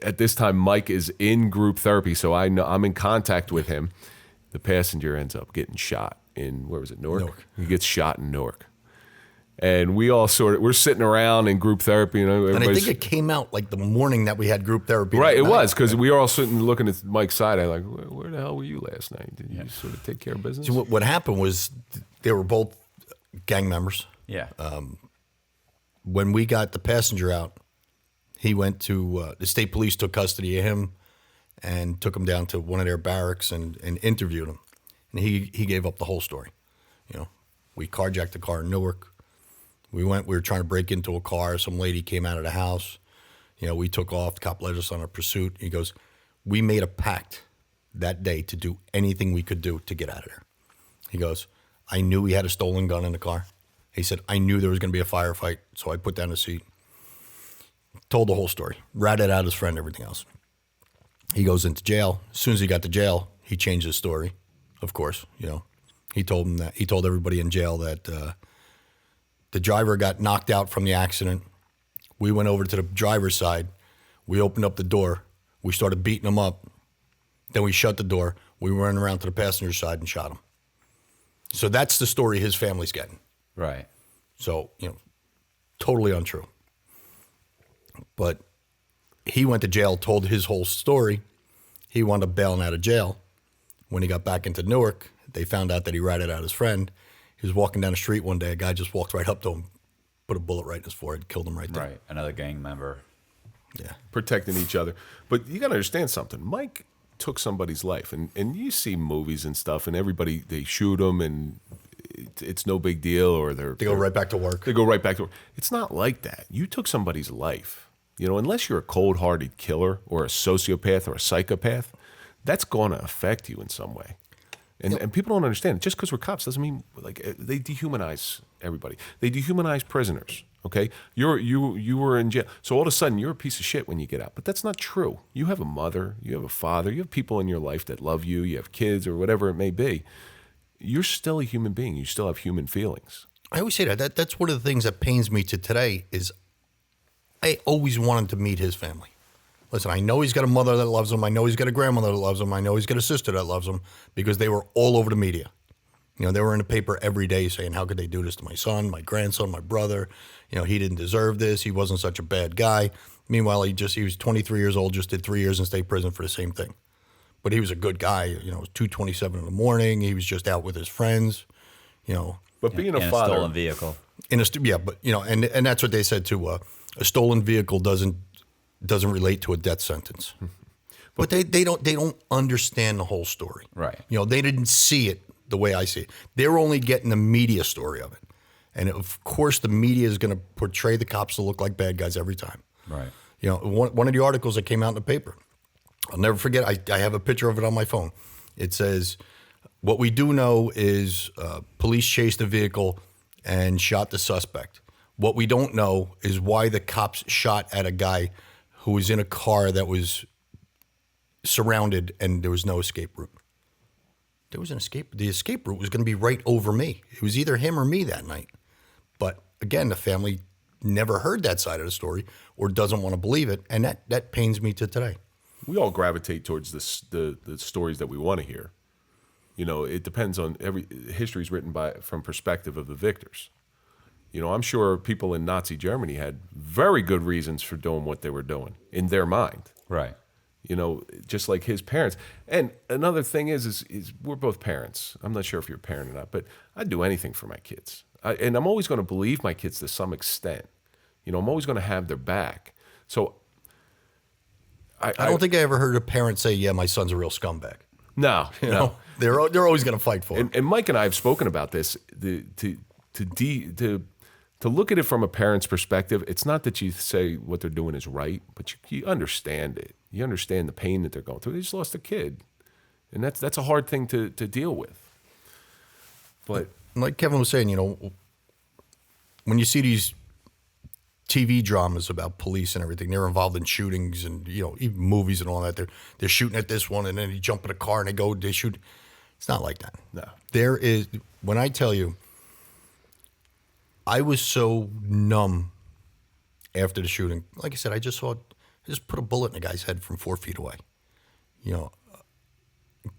At this time, Mike is in group therapy, so I know I'm in contact with him. The passenger ends up getting shot in, where was it, Newark? He gets shot in Newark. And we all we're sitting around in group therapy. And I think it came out like the morning that we had group therapy. Right, it was, because we were all sitting looking at Mike's side. I'm like, where the hell were you last night? Did you sort of take care of business? So what happened was they were both gang members. Yeah. When we got the passenger out, he went to, the state police took custody of him and took him down to one of their barracks and interviewed him. And he gave up the whole story. We carjacked the car in Newark. We were trying to break into a car. Some lady came out of the house. We took off. The cop led us on a pursuit. He goes, we made a pact that day to do anything we could do to get out of there. He goes, I knew he had a stolen gun in the car. He said, I knew there was going to be a firefight, so I put down the seat. Told the whole story. Ratted out his friend, everything else. He goes into jail. As soon as he got to jail, he changed his story, of course. He told everybody in jail that the driver got knocked out from the accident. We went over to the driver's side. We opened up the door. We started beating him up. Then we shut the door. We ran around to the passenger side and shot him. So that's the story his family's getting. Right. So, totally untrue. But he went to jail, told his whole story. He wound up bailing out of jail. When he got back into Newark, they found out that he ratted out his friend. He was walking down the street one day. A guy just walked right up to him, put a bullet right in his forehead, killed him right there. Right, another gang member. Yeah. Protecting each other. But you got to understand something. Mike took somebody's life. And you see movies and stuff, and everybody, they shoot them, and it's no big deal. Or they go right back to work. They go right back to work. It's not like that. You took somebody's life. You know, unless you're a cold-hearted killer or a sociopath or a psychopath, that's going to affect you in some way. And people don't understand. Just because we're cops doesn't mean, like, they dehumanize everybody. They dehumanize prisoners, okay? You were in jail. So all of a sudden, you're a piece of shit when you get out. But that's not true. You have a mother. You have a father. You have people in your life that love you. You have kids or whatever it may be. You're still a human being. You still have human feelings. I always say that's one of the things that pains me to today is I always wanted to meet his family. Listen, I know he's got a mother that loves him. I know he's got a grandmother that loves him. I know he's got a sister that loves him because they were all over the media. You know, they were in the paper every day saying, how could they do this to my son, my grandson, my brother? You know, he didn't deserve this. He wasn't such a bad guy. Meanwhile, he was 23 years old, just did 3 years in state prison for the same thing. But he was a good guy. You know, it was 2:27 in the morning. He was just out with his friends, you know. But being in a father, a stolen vehicle. But you know, and that's what they said too. A stolen vehicle doesn't relate to a death sentence. But they don't understand the whole story. Right. You know, they didn't see it the way I see it. They're only getting the media story of it. And of course the media is going to portray the cops to look like bad guys every time. Right. You know, one of the articles that came out in the paper, I'll never forget, I have a picture of it on my phone. It says, what we do know is police chased a vehicle and shot the suspect. What we don't know is why the cops shot at a guy who was in a car that was surrounded and there was no escape route. There was an escape. The escape route was going to be right over me. It was either him or me that night. But again, the family never heard that side of the story or doesn't want to believe it. And that pains me to today. We all gravitate towards the stories that we want to hear. You know, it depends on history is written from perspective of the victors. You know, I'm sure people in Nazi Germany had very good reasons for doing what they were doing in their mind. Right. You know, just like his parents. And another thing is we're both parents. I'm not sure if you're a parent or not, but I'd do anything for my kids. And I'm always going to believe my kids to some extent. You know, I'm always going to have their back. So I don't think I ever heard a parent say, yeah, my son's a real scumbag. No, You know, they're always going to fight for it. And Mike and I have spoken about this. To look at it from a parent's perspective, it's not that you say what they're doing is right, but you understand it. You understand the pain that they're going through. They just lost a kid, and that's a hard thing to deal with. But like Kevin was saying, you know, when you see these TV dramas about police and everything, they're involved in shootings and, you know, even movies and all that. They're shooting at this one, and then they jump in a car and they shoot. It's not like that. No. There is, when I tell you, I was so numb after the shooting. Like I said, I just put a bullet in a guy's head from 4 feet away. You know,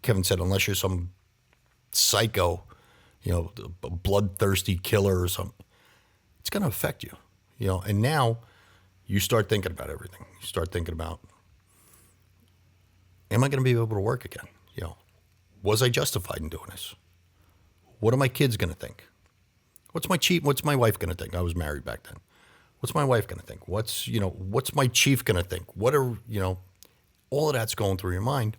Kevin said, unless you're some psycho, you know, a bloodthirsty killer or something, it's going to affect you. You know, and now you start thinking about everything. You start thinking about, am I going to be able to work again? You know, was I justified in doing this? What are my kids going to think? What's my wife going to think? I was married back then. What's my wife going to think? What's my chief going to think? All of that's going through your mind.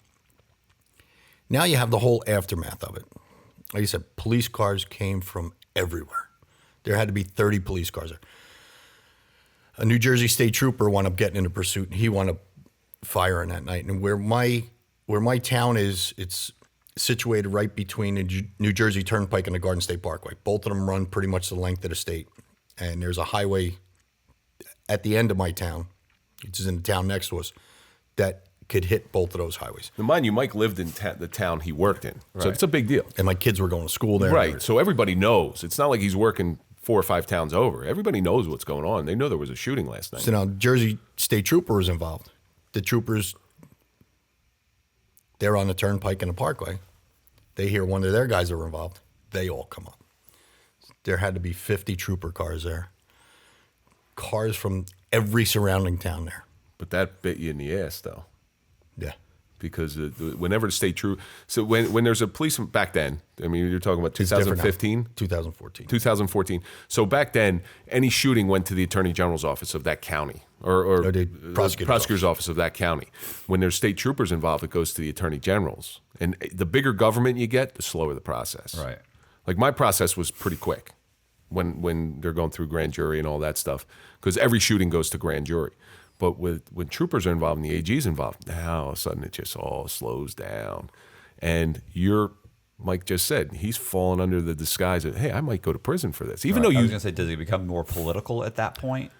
Now you have the whole aftermath of it. Like I said, police cars came from everywhere. There had to be 30 police cars there. A New Jersey state trooper wound up getting into pursuit, and he wound up firing that night. And where my town is, it's situated right between the New Jersey Turnpike and the Garden State Parkway. Both of them run pretty much the length of the state. And there's a highway at the end of my town, which is in the town next to us, that could hit both of those highways. Now, mind you, Mike lived in the town he worked in. Right. So it's a big deal. And my kids were going to school there. Right. So everybody knows. It's not like he's working 4 or 5 towns over. Everybody knows what's going on. They know there was a shooting last night. So now Jersey State Trooper was involved. The troopers, they're on the Turnpike and the Parkway. They hear one of their guys are involved. They all come up. There had to be 50 trooper cars there. Cars from every surrounding town there. But that bit you in the ass, though. Yeah. Because whenever the state troop, so when there's a policeman back then, I mean, you're talking about 2015? 2014. 2014. So back then, any shooting went to the Attorney General's office of that county or the prosecutor's office of that county. When there's state troopers involved, it goes to the Attorney General's. And the bigger government you get, the slower the process. Right. Like my process was pretty quick when they're going through grand jury and all that stuff, because every shooting goes to grand jury. But when troopers are involved and the AG's involved, now all of a sudden it just all slows down. And Mike just said, he's fallen under the disguise of, hey, I might go to prison for this. Even though I was going to say, does it become more political at that point?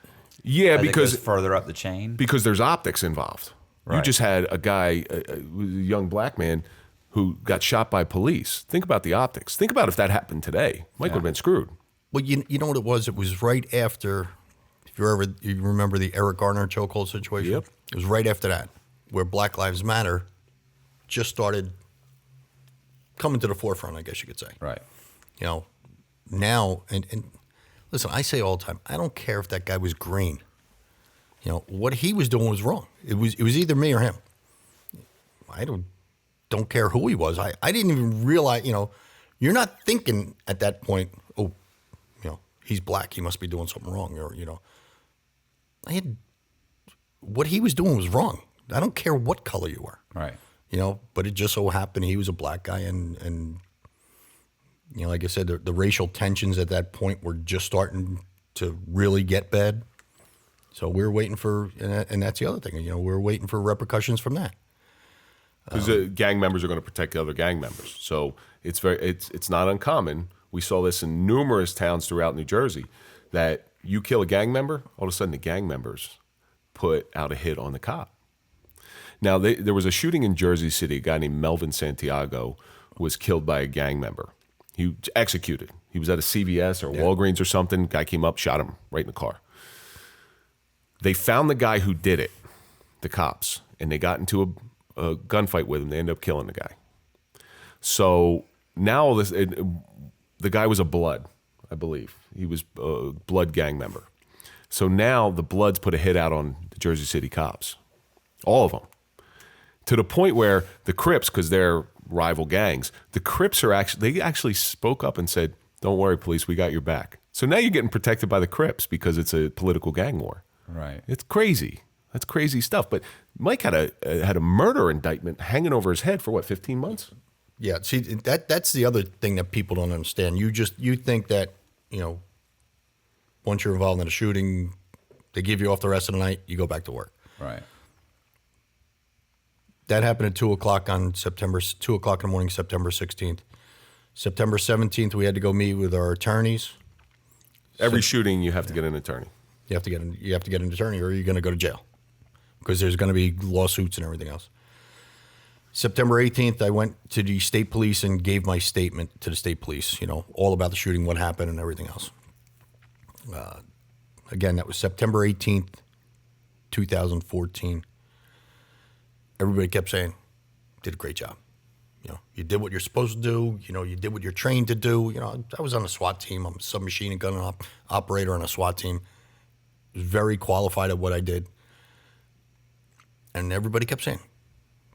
Yeah, as because it goes further up the chain? Because there's optics involved. Right. You just had a guy, a young black man, who got shot by police. Think about the optics. Think about if that happened today. Mike would have been screwed. Well, you know what it was? It was right after, if you remember the Eric Garner chokehold situation? Yep. It was right after that, where Black Lives Matter just started coming to the forefront, I guess you could say. Right. You know, now, and listen, I say all the time, I don't care if that guy was green. You know, what he was doing was wrong. It was either me or him. I don't care who he was. I didn't even realize, you know, you're not thinking at that point, oh, you know, he's black, he must be doing something wrong, or, you know. What he was doing was wrong. I don't care what color you were. Right. You know, but it just so happened he was a black guy, and you know, like I said, the racial tensions at that point were just starting to really get bad. So we were waiting for, and that's the other thing, you know, we're waiting for repercussions from that. Because gang members are going to protect the other gang members. So it's not uncommon. We saw this in numerous towns throughout New Jersey, that you kill a gang member, all of a sudden the gang members put out a hit on the cop. Now, there was a shooting in Jersey City. A guy named Melvin Santiago was killed by a gang member. He was executed. He was at a CVS or Walgreens or something. Guy came up, shot him right in the car. They found the guy who did it, the cops, and they got into a gunfight with him. They ended up killing the guy. So now the guy was a Blood, I believe. He was a Blood gang member. So now the Bloods put a hit out on the Jersey City cops, all of them, to the point where the Crips, because they're rival gangs, the Crips they actually spoke up and said, "Don't worry, police, we got your back." So now you're getting protected by the Crips because it's a political gang war. Right. It's crazy. That's crazy stuff. But Mike had a murder indictment hanging over his head for what, 15 months? Yeah. See, that's the other thing that people don't understand. You think that, you know, once you're involved in a shooting, they give you off the rest of the night, you go back to work. Right. That happened at 2 o'clock in the morning, September 16th. September 17th, we had to go meet with our attorneys. Every shooting, you have to get an attorney. You have to get an attorney, or you're going to go to jail, because there's going to be lawsuits and everything else. September 18th, I went to the state police and gave my statement to the state police, you know, all about the shooting, what happened, and everything else. Again, that was September 18th, 2014. Everybody kept saying, did a great job. You know, you did what you're supposed to do. You know, you did what you're trained to do. You know, I was on a SWAT team. I'm a submachine gun operator on a SWAT team. I was very qualified at what I did. And everybody kept saying,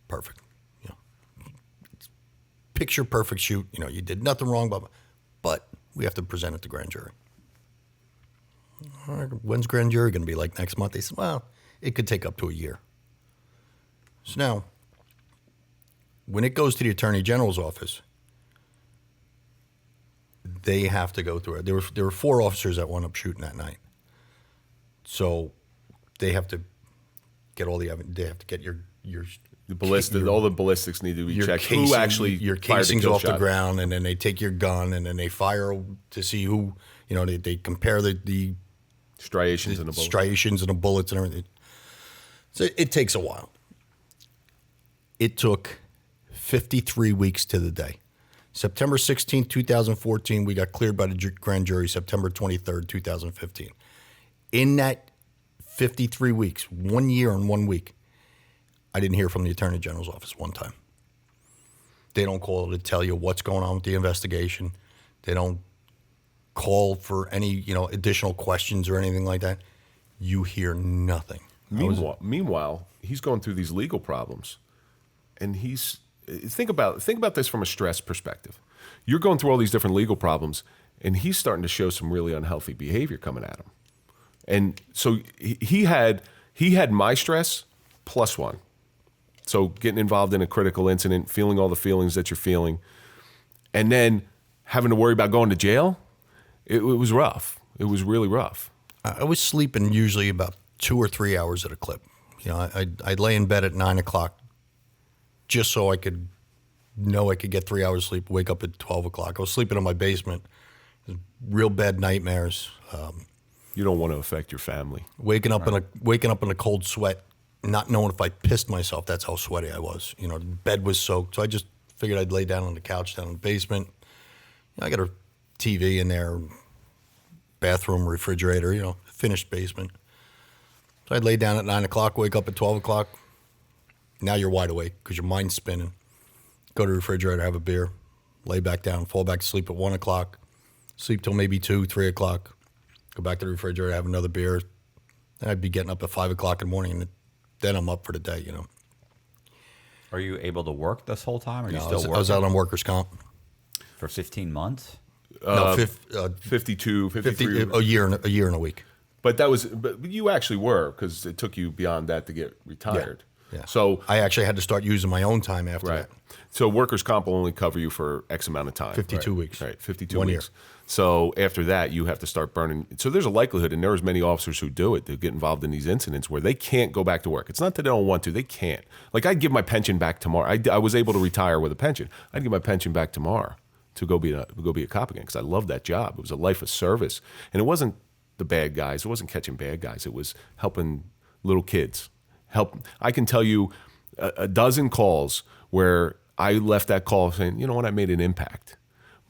perfect. You know, picture perfect shoot. You know, you did nothing wrong, blah, blah. But we have to present it to grand jury. All right, when's grand jury going to be, like next month? They said, well, it could take up to a year. So now, when it goes to the Attorney General's office, they have to go through it. There were 4 officers that wound up shooting that night. So they have to get all the evidence. They have to get your the ballistic. All the ballistics need to be checked. Who actually your fired the casings kill off shot. the ground, and then they take your gun, and then they fire to see who. You know, they compare the striations in the bullet. Striations and the bullets and everything. So it takes a while. It took 53 weeks to the day. September 16th, 2014, we got cleared by the grand jury. September 23rd, 2015. In that 53 weeks, 1 year and 1 week, I didn't hear from the Attorney General's office one time. They don't call to tell you what's going on with the investigation. They don't call for any, you know, additional questions or anything like that. You hear nothing. Meanwhile, he's going through these legal problems, and think about this from a stress perspective. You're going through all these different legal problems, and he's starting to show some really unhealthy behavior coming at him. And so he had my stress plus one. So getting involved in a critical incident, feeling all the feelings that you're feeling, and then having to worry about going to jail, it was rough. It was really rough. I was sleeping usually about 2 or 3 hours at a clip. You know, I'd lay in bed at 9 o'clock just so I could know I could get 3 hours sleep, wake up at 12 o'clock. I was sleeping in my basement. Real bad nightmares. You don't want to affect your family. Waking up in a cold sweat, not knowing if I pissed myself. That's how sweaty I was. You know, the bed was soaked. So I just figured I'd lay down on the couch down in the basement. You know, I got a TV in there, bathroom, refrigerator, you know, finished basement. So I'd lay down at 9 o'clock, wake up at 12 o'clock. Now you're wide awake because your mind's spinning. Go to the refrigerator, have a beer, lay back down, fall back to sleep at 1 o'clock, sleep till maybe 2, 3 o'clock, go back to the refrigerator, have another beer. Then I'd be getting up at 5 o'clock in the morning, and then I'm up for the day, you know. Are you able to work this whole time? Or are you still working? I was out on workers' comp. For 15 months? No, 52, 53. 50, a year and a week. But you actually were, because it took you beyond that to get retired. Yeah. So I actually had to start using my own time after that. So workers' comp will only cover you for X amount of time. 52 weeks. Right, 52 1 weeks. year. So after that, you have to start burning. So there's a likelihood, and there's many officers who do it, that get involved in these incidents where they can't go back to work. It's not that they don't want to, they can't. Like, I'd give my pension back tomorrow. I was able to retire with a pension. I'd give my pension back tomorrow to go be a cop again, because I loved that job. It was a life of service. And it wasn't the bad guys. It wasn't catching bad guys. It was helping little kids. I can tell you a dozen calls where I left that call saying, you know what, I made an impact.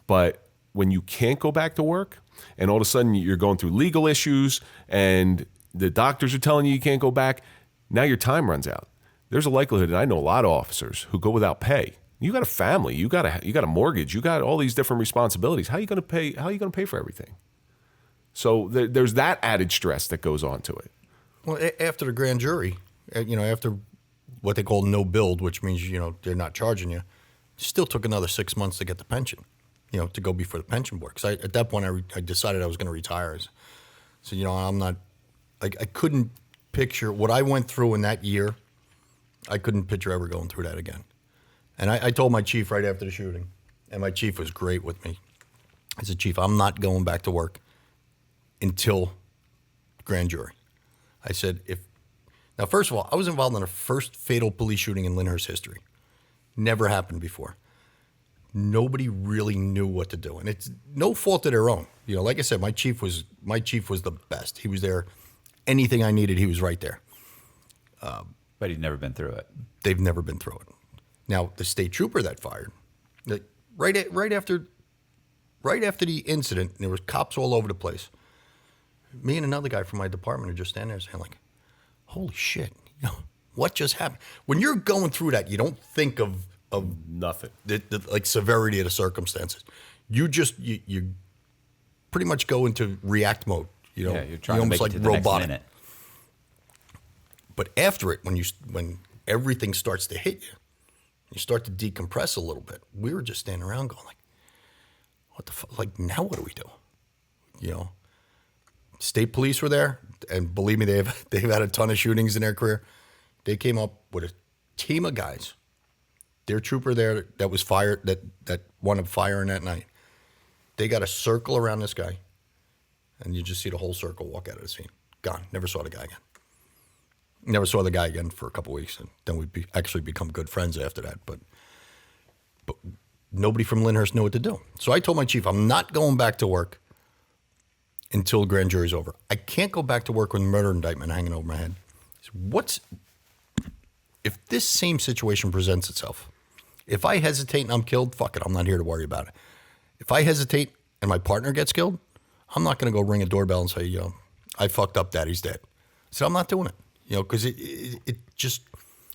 But when you can't go back to work and all of a sudden you're going through legal issues and the doctors are telling you can't go back, now your time runs out. There's a likelihood, and I know a lot of officers who go without pay. You got a family, you got a mortgage, you got all these different responsibilities. How are you going to pay? How are you going to pay for everything? So there's that added stress that goes on to it. Well, after the grand jury, you know, after what they call no build, which means, you know, they're not charging you, still took another 6 months to get the pension, you know, to go before the pension board. Because at that point, I decided I was going to retire. So, you know, I'm not, I couldn't picture what I went through in that year. I couldn't picture ever going through that again. And I told my chief right after the shooting, and my chief was great with me. I said, Chief, I'm not going back to work until grand jury. I said, now, first of all, I was involved in the first fatal police shooting in Lyndhurst history. Never happened before. Nobody really knew what to do, and it's no fault of their own. You know, like I said, my chief was the best. He was there. Anything I needed, he was right there. But he'd never been through it. They've never been through it. Now, the state trooper that fired, right after the incident, there was cops all over the place. Me and another guy from my department are just standing there saying, like, holy shit, you know, what just happened? When you're going through that, you don't think of nothing, the like severity of the circumstances. You pretty much go into react mode. You know, you're trying to make it to the next minute. But after it, when everything starts to hit you, you start to decompress a little bit. We were just standing around going like, what the fuck? Like, now what do we do? You know, state police were there, and believe me, they've had a ton of shootings in their career. They came up with a team of guys. Their trooper there that was fired, that wanted firing that night. They got a circle around this guy, and you just see the whole circle walk out of the scene. Gone. Never saw the guy again. Never saw the guy again for a couple of weeks, and then we actually become good friends after that. But nobody from Lyndhurst knew what to do. So I told my chief, I'm not going back to work until grand jury's over. I can't go back to work with a murder indictment hanging over my head. If this same situation presents itself, if I hesitate and I'm killed, fuck it, I'm not here to worry about it. If I hesitate and my partner gets killed, I'm not going to go ring a doorbell and say, I fucked up, daddy's dead. So I'm not doing it, because it just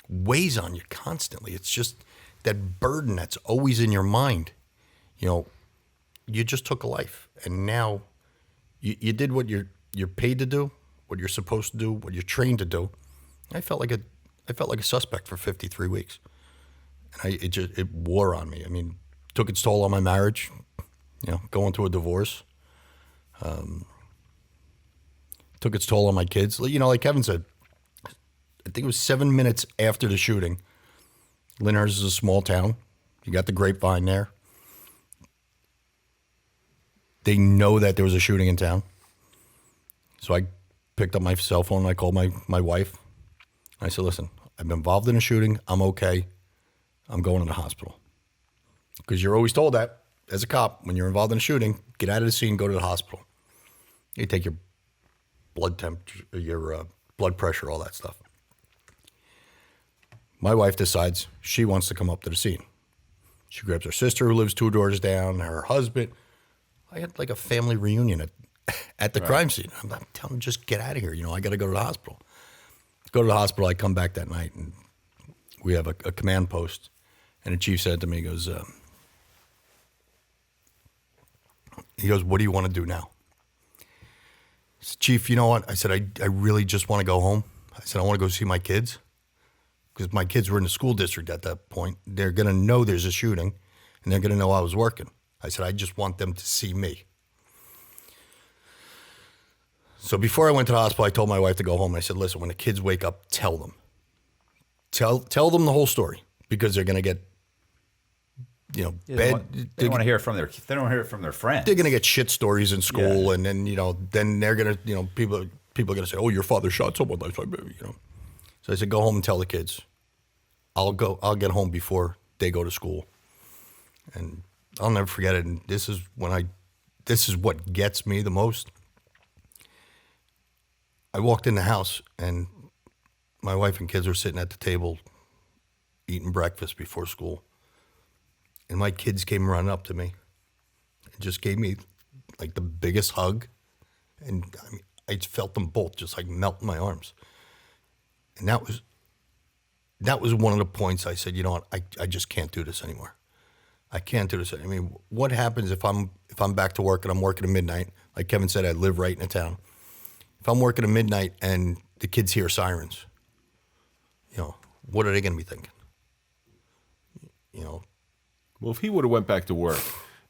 weighs on you constantly. It's just that burden that's always in your mind. You just took a life, and now you did what you're paid to do, what you're supposed to do, what you're trained to do. I felt like a suspect for 53 weeks, and it wore on me. I mean, took its toll on my marriage. Going through a divorce. Took its toll on my kids. Like Kevin said, I think it was 7 minutes after the shooting. Lyndhurst is a small town. You got the grapevine there. They know that there was a shooting in town. So I picked up my cell phone and I called my wife. I said, listen, I've been involved in a shooting. I'm okay. I'm going to the hospital. Because you're always told that as a cop, when you're involved in a shooting, get out of the scene, go to the hospital. You take your blood temperature, your blood pressure, all that stuff. My wife decides she wants to come up to the scene. She grabs her sister who lives 2 doors down, her husband. I had like a family reunion at the crime scene. I'm telling them, just get out of here. I got to go to the hospital. Go to the hospital. I come back that night, and we have a command post. And the chief said to me, he goes, what do you want to do now? I said, Chief, you know what? I said, I really just want to go home. I said, I want to go see my kids. Because my kids were in the school district at that point. They're going to know there's a shooting, and they're going to know I was working. I said, I just want them to see me. So before I went to the hospital, I told my wife to go home. I said, listen, when the kids wake up, tell them. Tell them the whole story, because they're going to get, bad. They don't want to hear it from their. They don't want to hear it from their friends. They're going to get shit stories in school, and then then they're going to people are going to say, oh, your father shot someone last night, So I said, go home and tell the kids. I'll get home before they go to school, and I'll never forget it. And this is what gets me the most. I walked in the house, and my wife and kids were sitting at the table eating breakfast before school. And my kids came running up to me and just gave me like the biggest hug. And I just felt them both just like melt in my arms. And that was one of the points I said, you know what, I just can't do this anymore. I can't do this. I mean, what happens if I'm back to work and I'm working at midnight? Like Kevin said, I live right in the town. If I'm working at midnight and the kids hear sirens, what are they going to be thinking? Well, if he would have went back to work,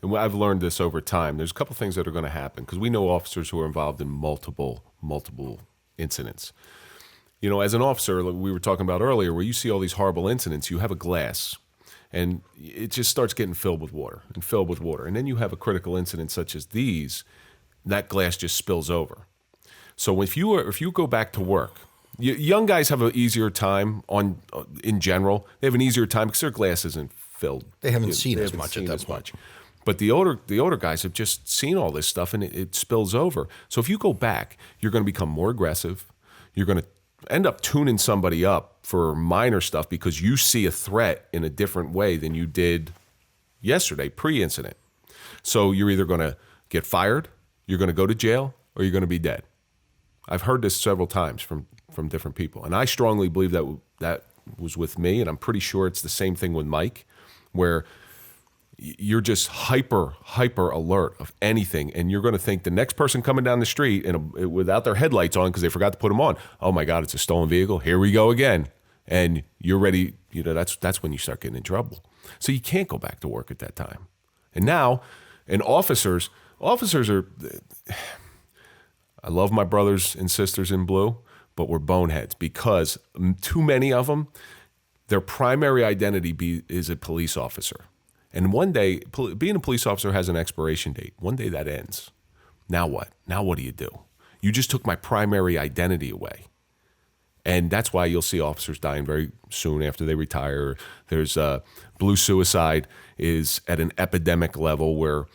and I've learned this over time, there's a couple things that are going to happen, because we know officers who are involved in multiple incidents. As an officer, like we were talking about earlier, where you see all these horrible incidents, you have a glass, and it just starts getting filled with water. And then you have a critical incident such as these, that glass just spills over. So if you go back to work, young guys have an easier time in general. They have an easier time because their glass isn't filled. They haven't seen as much at that point. But the older guys have just seen all this stuff, and it spills over. So if you go back, you're going to become more aggressive. You're going to end up tuning somebody up for minor stuff because you see a threat in a different way than you did yesterday, pre-incident. So you're either going to get fired, you're going to go to jail, or you're going to be dead. I've heard this several times from different people. And I strongly believe that was with me, and I'm pretty sure it's the same thing with Mike, where you're just hyper alert of anything, and you're going to think the next person coming down the street without their headlights on because they forgot to put them on, oh my God, it's a stolen vehicle, here we go again. And you're ready, that's when you start getting in trouble. So you can't go back to work at that time. And now, officers are, I love my brothers and sisters in blue, but we're boneheads because too many of them, their primary identity is a police officer. And one day, being a police officer has an expiration date. One day that ends. Now what? Now what do you do? You just took my primary identity away. And that's why you'll see officers dying very soon after they retire. There's blue suicide is at an epidemic level where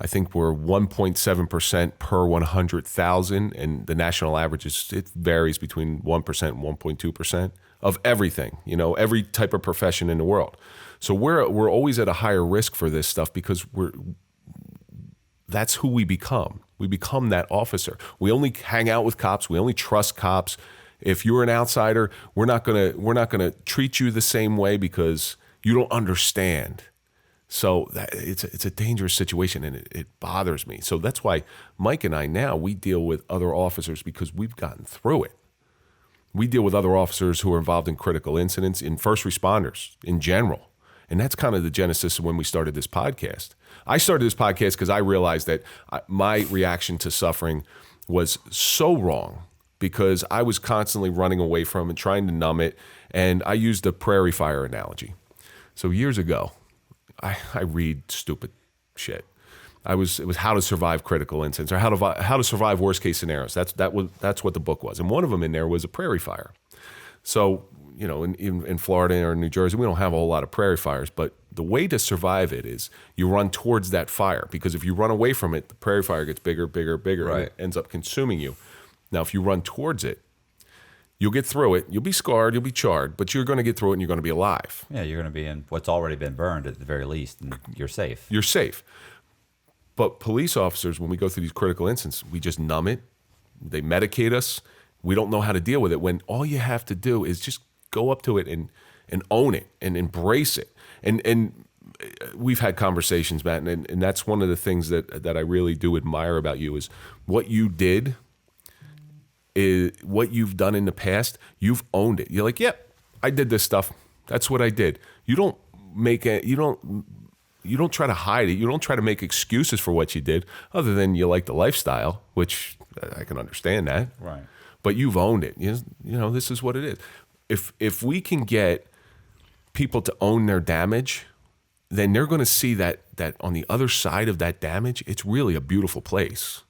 I think we're 1.7% per 100,000, and the national average it varies between 1% and 1.2% of everything, every type of profession in the world. So we're always at a higher risk for this stuff because that's who we become. We become that officer. We only hang out with cops. We only trust cops. If you're an outsider, we're not gonna treat you the same way because you don't understand. So it's a dangerous situation, and it bothers me. So that's why Mike and I now, we deal with other officers because we've gotten through it. We deal with other officers who are involved in critical incidents, in first responders in general. And that's kind of the genesis of when we started this podcast. I started this podcast because I realized that my reaction to suffering was so wrong because I was constantly running away from and trying to numb it. And I used the prairie fire analogy. So years ago, I read stupid shit. It was how to survive critical incidents, or how to survive worst case scenarios. That's what the book was, and one of them in there was a prairie fire. So in Florida or New Jersey, we don't have a whole lot of prairie fires, but the way to survive it is you run towards that fire, because if you run away from it, the prairie fire gets bigger, bigger, bigger, Right. and it ends up consuming you. Now, if you run towards it, you'll get through it. You'll be scarred, you'll be charred, but you're going to get through it and you're going to be alive. Yeah, you're going to be in what's already been burned at the very least, and you're safe. You're safe. But police officers, when we go through these critical incidents, we just numb it. They medicate us. We don't know how to deal with it, when all you have to do is just go up to it and own it and embrace it. And we've had conversations, Matt, and that's one of the things that I really do admire about you is what you did, is what you've done in the past. You've owned it. You're like, yep, I did this stuff. That's what I did. You don't try to hide it. You don't try to make excuses for what you did, other than you like the lifestyle, which I can understand that. Right. But you've owned it. This is what it is. If we can get people to own their damage, then they're going to see that on the other side of that damage, it's really a beautiful place.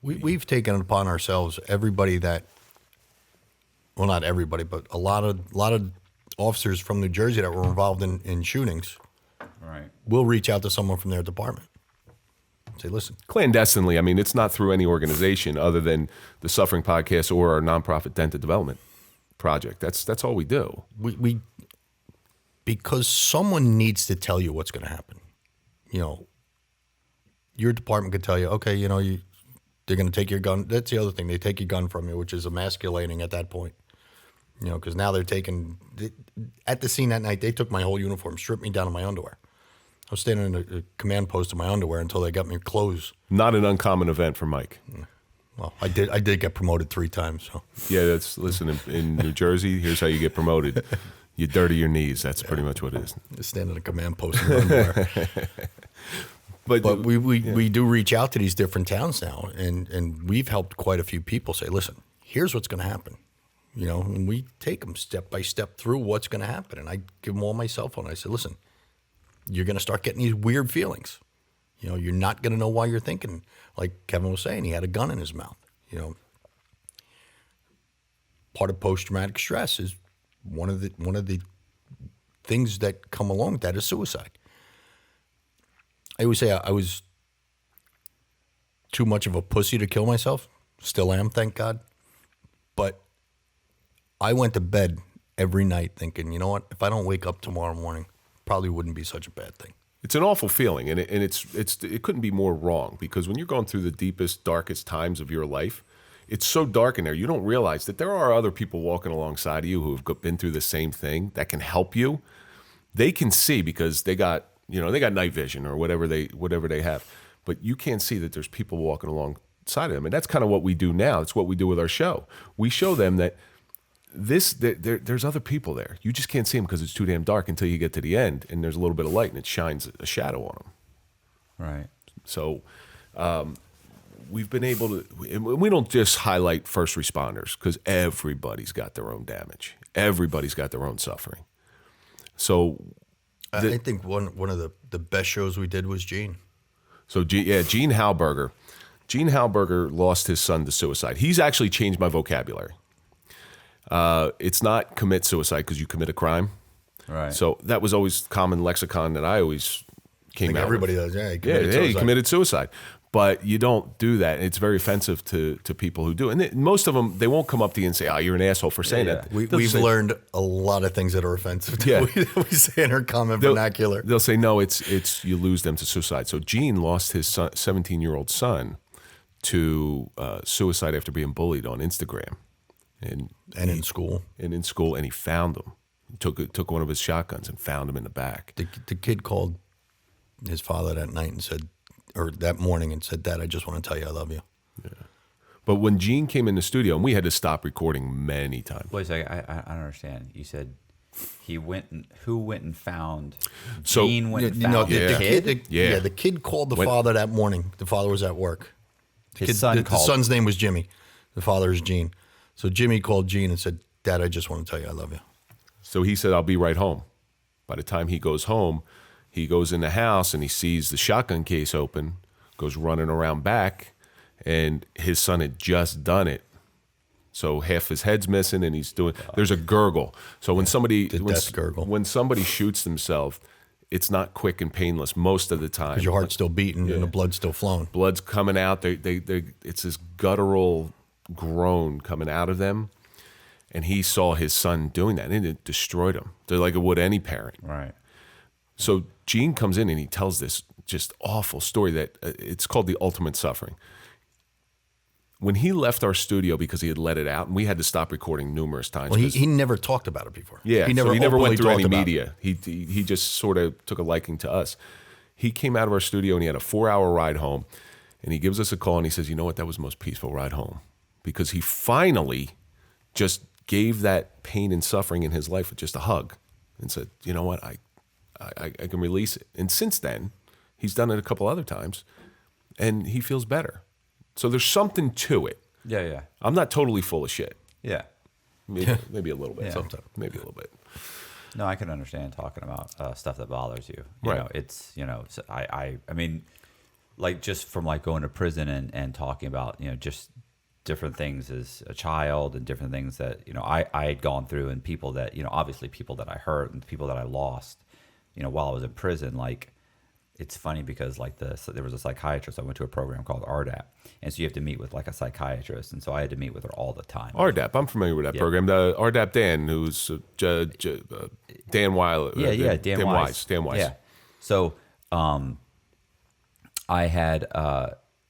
We've taken it upon ourselves, everybody that, well, not everybody, but a lot of officers from New Jersey that were involved in shootings, Right. will reach out to someone from their department. Say, listen. Clandestinely, I mean, it's not through any organization other than the Suffering Podcast or our nonprofit Dental Development Project. That's all we do. We because someone needs to tell you what's going to happen. Your department could tell you, okay, they're going to take your gun. That's the other thing. They take your gun from you, which is emasculating at that point. Because now they're at the scene that night, they took my whole uniform, stripped me down to my underwear. I was standing in a command post in my underwear until they got me clothes. Not an uncommon event for Mike. Well, I did get promoted 3 times. So Yeah, listen, in New Jersey, here's how you get promoted. You dirty your knees. That's pretty much what it is. just standing in a command post in my underwear. But we do reach out to these different towns now, and we've helped quite a few people say, listen, here's what's going to happen. And we take them step by step through what's going to happen. And I give them all my cell phone. I said, listen, you're going to start getting these weird feelings. You're not going to know why you're thinking. Like Kevin was saying, he had a gun in his mouth. Part of post-traumatic stress is one of the things that come along with that is suicide. I always say I was too much of a pussy to kill myself. Still am, thank God. But I went to bed every night thinking, you know what? If I don't wake up tomorrow morning, probably wouldn't be such a bad thing. It's an awful feeling, and it couldn't be more wrong, because when you're going through the deepest, darkest times of your life, it's so dark in there, you don't realize that there are other people walking alongside of you who have been through the same thing that can help you. They can see because they got night vision or whatever they have, but you can't see that there's people walking alongside of them, and that's kind of what we do now. It's what we do with our show. We show them that there's other people there. You just can't see them because it's too damn dark until you get to the end and there's a little bit of light and it shines a shadow on them. Right. So we've been able to, and we don't just highlight first responders, because everybody's got their own damage. Everybody's got their own suffering. So I think one of the best shows we did was Gene. So Gene Halberger. Gene Halberger lost his son to suicide. He's actually changed my vocabulary. It's not commit suicide because you commit a crime. Right. So that was always common lexicon that I always came out everybody with. does. Yeah, He committed suicide. But you don't do that. It's very offensive to people who do. And most of them, they won't come up to you and say, oh, you're an asshole for saying that. We've learned a lot of things that are offensive to we say in our common vernacular. They'll say, no, it's you lose them to suicide. So Gene lost his 17-year-old son to suicide after being bullied on Instagram. And in school. And in school, and he found him. He took one of his shotguns and found him in the back. The kid called his father that night and said, or that morning, and said, Dad, I just want to tell you I love you. Yeah. But when Gene came in the studio, and we had to stop recording many times. Wait a second, I don't understand. You said who went and found? So, Gene went and found the kid? The kid called the father that morning. The father was at work. His son called. The son's name was Jimmy. The father is Gene. So Jimmy called Gene and said, Dad, I just want to tell you I love you. So he said, I'll be right home. By the time he goes home, he goes in the house and he sees the shotgun case open goes running around back, and his son had just done it. So half his head's missing, and he's doing. There's a gurgle. So when death gurgle. When somebody shoots themselves, it's not quick and painless most of the time. Because your heart's still beating and the blood's still flowing. Blood's coming out. It's this guttural groan coming out of them. And he saw his son doing that, and it destroyed him. They're like it would any parent. Right. So Gene comes in and he tells this just awful story that it's called The Ultimate Suffering. When he left our studio because he had let it out, and we had to stop recording numerous times. Well, he never talked about it before. Yeah, he never went through any about media. He just sort of took a liking to us. He came out of our studio and he had a 4-hour ride home, and he gives us a call and he says, "You know what? That was the most peaceful ride home," because he finally just gave that pain and suffering in his life just a hug and said, "You know what? I can release it." And since then, he's done it a couple other times, and he feels better. So there's something to it. Yeah. I'm not totally full of shit. Yeah. Maybe a little bit. Yeah. Sometimes. Maybe a little bit. No, I can understand talking about stuff that bothers you. You Right. know, it's, you know, so I mean, like just from like going to prison and talking about, you know, just different things as a child and different things that, you know, I had gone through, and people that, you know, obviously people that I hurt and people that I lost, you know, while I was in prison. Like, it's funny because like there was a psychiatrist. I went to a program called RDAP, and so you have to meet with like a psychiatrist, and so I had to meet with her all the time. RDAP, I'm familiar with that program. The RDAP Dan, who's Dan Weil. Dan Wise. Dan Wise. Yeah. So I had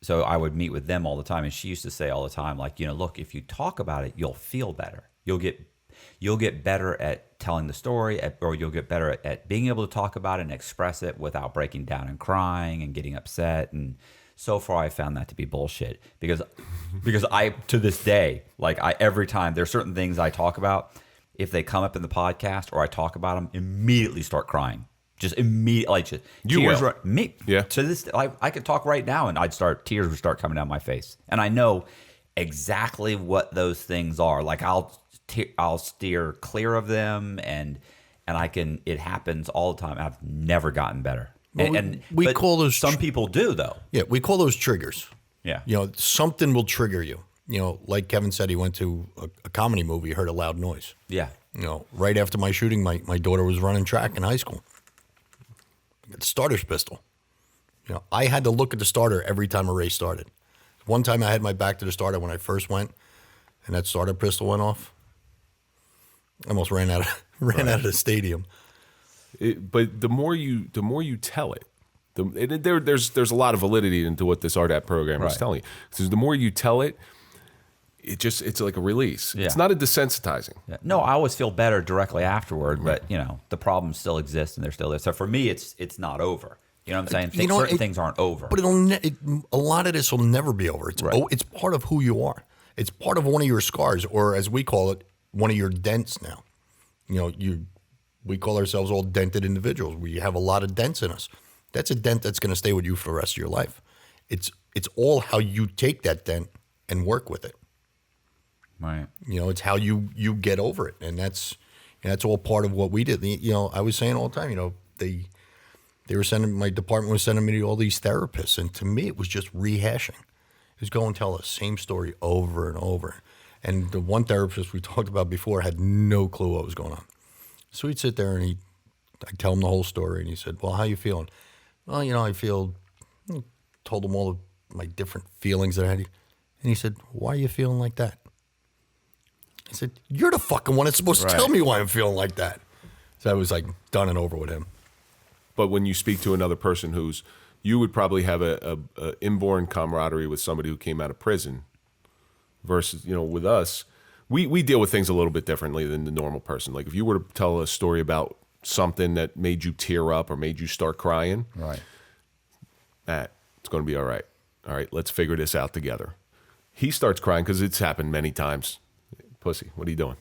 so I would meet with them all the time, and she used to say all the time, like, you know, look, if you talk about it, you'll feel better. You'll get better at telling the story, or you'll get better at being able to talk about it and express it without breaking down and crying and getting upset. And so far, I found that to be bullshit, because I, to this day, like every time there's certain things I talk about, if they come up in the podcast or I talk about them, immediately start crying. Just immediately, like just you tears. will. Me, yeah. To this, I could talk right now, and tears would start coming down my face, and I know exactly what those things are. Like I'll steer clear of them, and it happens all the time. I've never gotten better. Well, we call those. Some people do though. Yeah, we call those triggers. Yeah. You know, something will trigger you. You know, like Kevin said, he went to a comedy movie, heard a loud noise. Yeah. You know, right after my shooting, my daughter was running track in high school. I got the starter's pistol. You know, I had to look at the starter every time a race started. One time I had my back to the starter when I first went, and that starter pistol went off. I almost ran out of the stadium. But the more you tell it, there's a lot of validity into what this RDAP program is telling you. Because the more you tell it, it's like a release. Yeah. It's not a desensitizing. Yeah. No, I always feel better directly afterward, but you know, the problems still exist and they're still there. So for me, it's not over. You know what I'm saying? Certain things aren't over. But a lot of this will never be over. It's part of who you are. It's part of one of your scars, or as we call it, one of your dents now. You know, we call ourselves all dented individuals. We have a lot of dents in us. That's a dent that's going to stay with you for the rest of your life. It's all how you take that dent and work with it. Right. You know, it's how you get over it, and that's all part of what we did. You know, I was saying all the time, you know, they were my department was sending me to all these therapists, and to me it was just rehashing. It was go and tell the same story over and over. And the one therapist we talked about before had no clue what was going on. So he'd sit there and I'd tell him the whole story, and he said, "Well, how you feeling?" "Well, you know, I told him all of my different feelings that I had. And he said, "Why are you feeling like that?" I said, "You're the fucking one that's supposed to tell me why I'm feeling like that." So I was like done and over with him. But when you speak to another person you would probably have a inborn camaraderie with somebody who came out of prison versus, you know, with us, we deal with things a little bit differently than the normal person. Like if you were to tell a story about something that made you tear up or made you start crying, right, it's going to be all right. All right, let's figure this out together. He starts crying because it's happened many times. Pussy, what are you doing?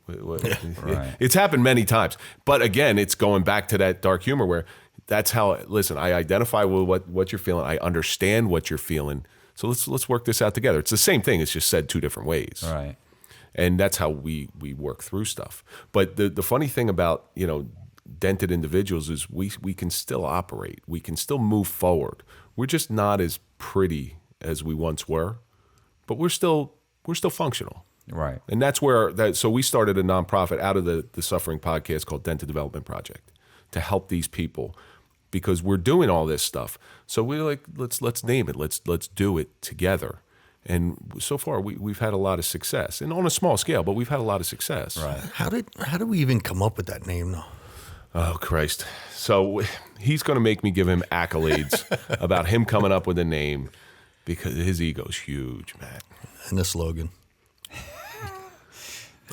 Right. It's happened many times. But again, it's going back to that dark humor where that's how, listen, I identify with what you're feeling. I understand what you're feeling. So let's work this out together. It's the same thing. It's just said two different ways. Right. And that's how we work through stuff. But the funny thing about, you know, dented individuals is we can still operate. We can still move forward. We're just not as pretty as we once were, but we're still functional. Right. And that's where so we started a nonprofit out of the Suffering podcast called Dental Development Project to help these people, because we're doing all this stuff. So we're like, let's name it. Let's do it together. And so far we've had a lot of success, and on a small scale, but we've had a lot of success. Right. How did we even come up with that name though? Oh Christ. So he's going to make me give him accolades about him coming up with a name, because his ego's huge, man. And the slogan.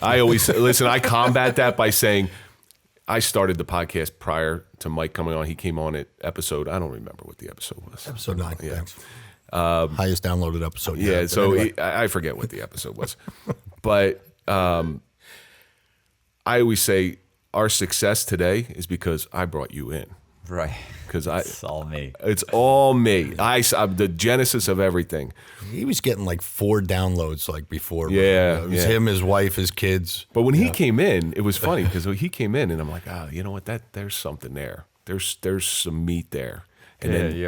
I always listen. I combat that by saying I started the podcast prior to Mike coming on. He came on at episode, I don't remember what the episode was. Episode 9. Yeah. Thanks. Highest downloaded episode. Yeah. Yet, So anyway. I forget what the episode was, but I always say our success today is because I brought you in. Right. Because It's all me. It's all me. I'm the genesis of everything. He was getting like 4 downloads like before. Yeah, It was yeah. him, his wife, his kids. But when he came in, it was funny because he came in and I'm like, you know what? There's something there. There's some meat there. And Yeah, then, you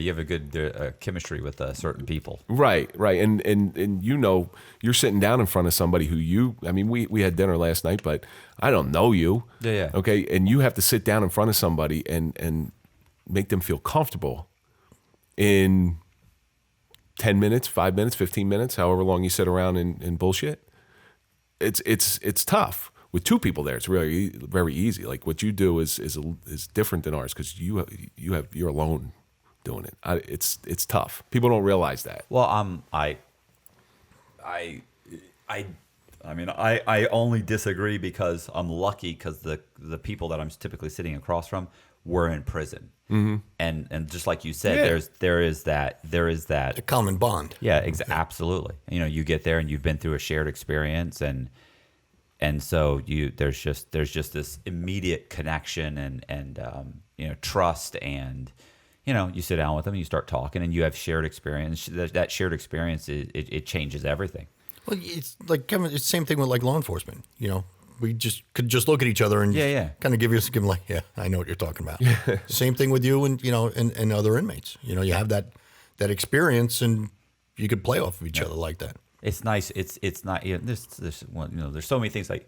have a good chemistry with certain people. right. And you're sitting down in front of somebody who we had dinner last night, but I don't know you. Yeah. Okay. And you have to sit down in front of somebody and make them feel comfortable in 10 minutes, 5 minutes, 15 minutes, however long you sit around and bullshit. It's tough. With 2 people there, it's really very easy. Like what you do is different than ours because you're alone doing it. It's tough. People don't realize that. Well, I only disagree because I'm lucky because the people that I'm typically sitting across from were in prison, and just like you said, Yeah. there is that A common bond. yeah, absolutely. You get there and you've been through a shared experience, and so there's just this immediate connection and trust, and you sit down with them and you start talking and you have shared experience. That shared experience it changes everything. Well, it's like Kevin. It's the same thing with like law enforcement. We could just look at each other and kind of give them like, yeah, I know what you're talking about. Same thing with you and and other inmates. You have that experience and you could play off of each other like that. It's nice. It's not. There's so many things like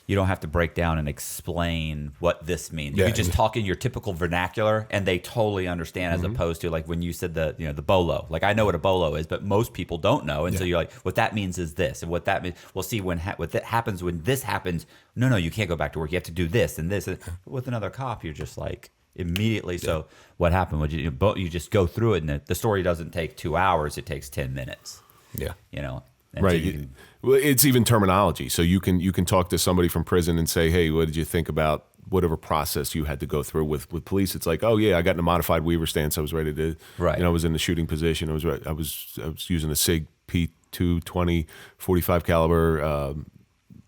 you don't have to break down and explain what this means. Yeah. You just talk in your typical vernacular, and they totally understand. As opposed to like when you said the bolo. Like I know what a bolo is, but most people don't know. And so you're like, what that means is this, and what that means. We'll see what that happens when this happens. No, you can't go back to work. You have to do this and this. With another cop, you're just like immediately. Yeah. So what happened? You just go through it, and the story doesn't take 2 hours. It takes 10 minutes. Yeah. And Right. Well, it's even terminology. So you can talk to somebody from prison and say, hey, what did you think about whatever process you had to go through with police? It's like, oh yeah, I got in a modified Weaver stance. I was ready to, right. I was in the shooting position. I was using a SIG P220 45 caliber,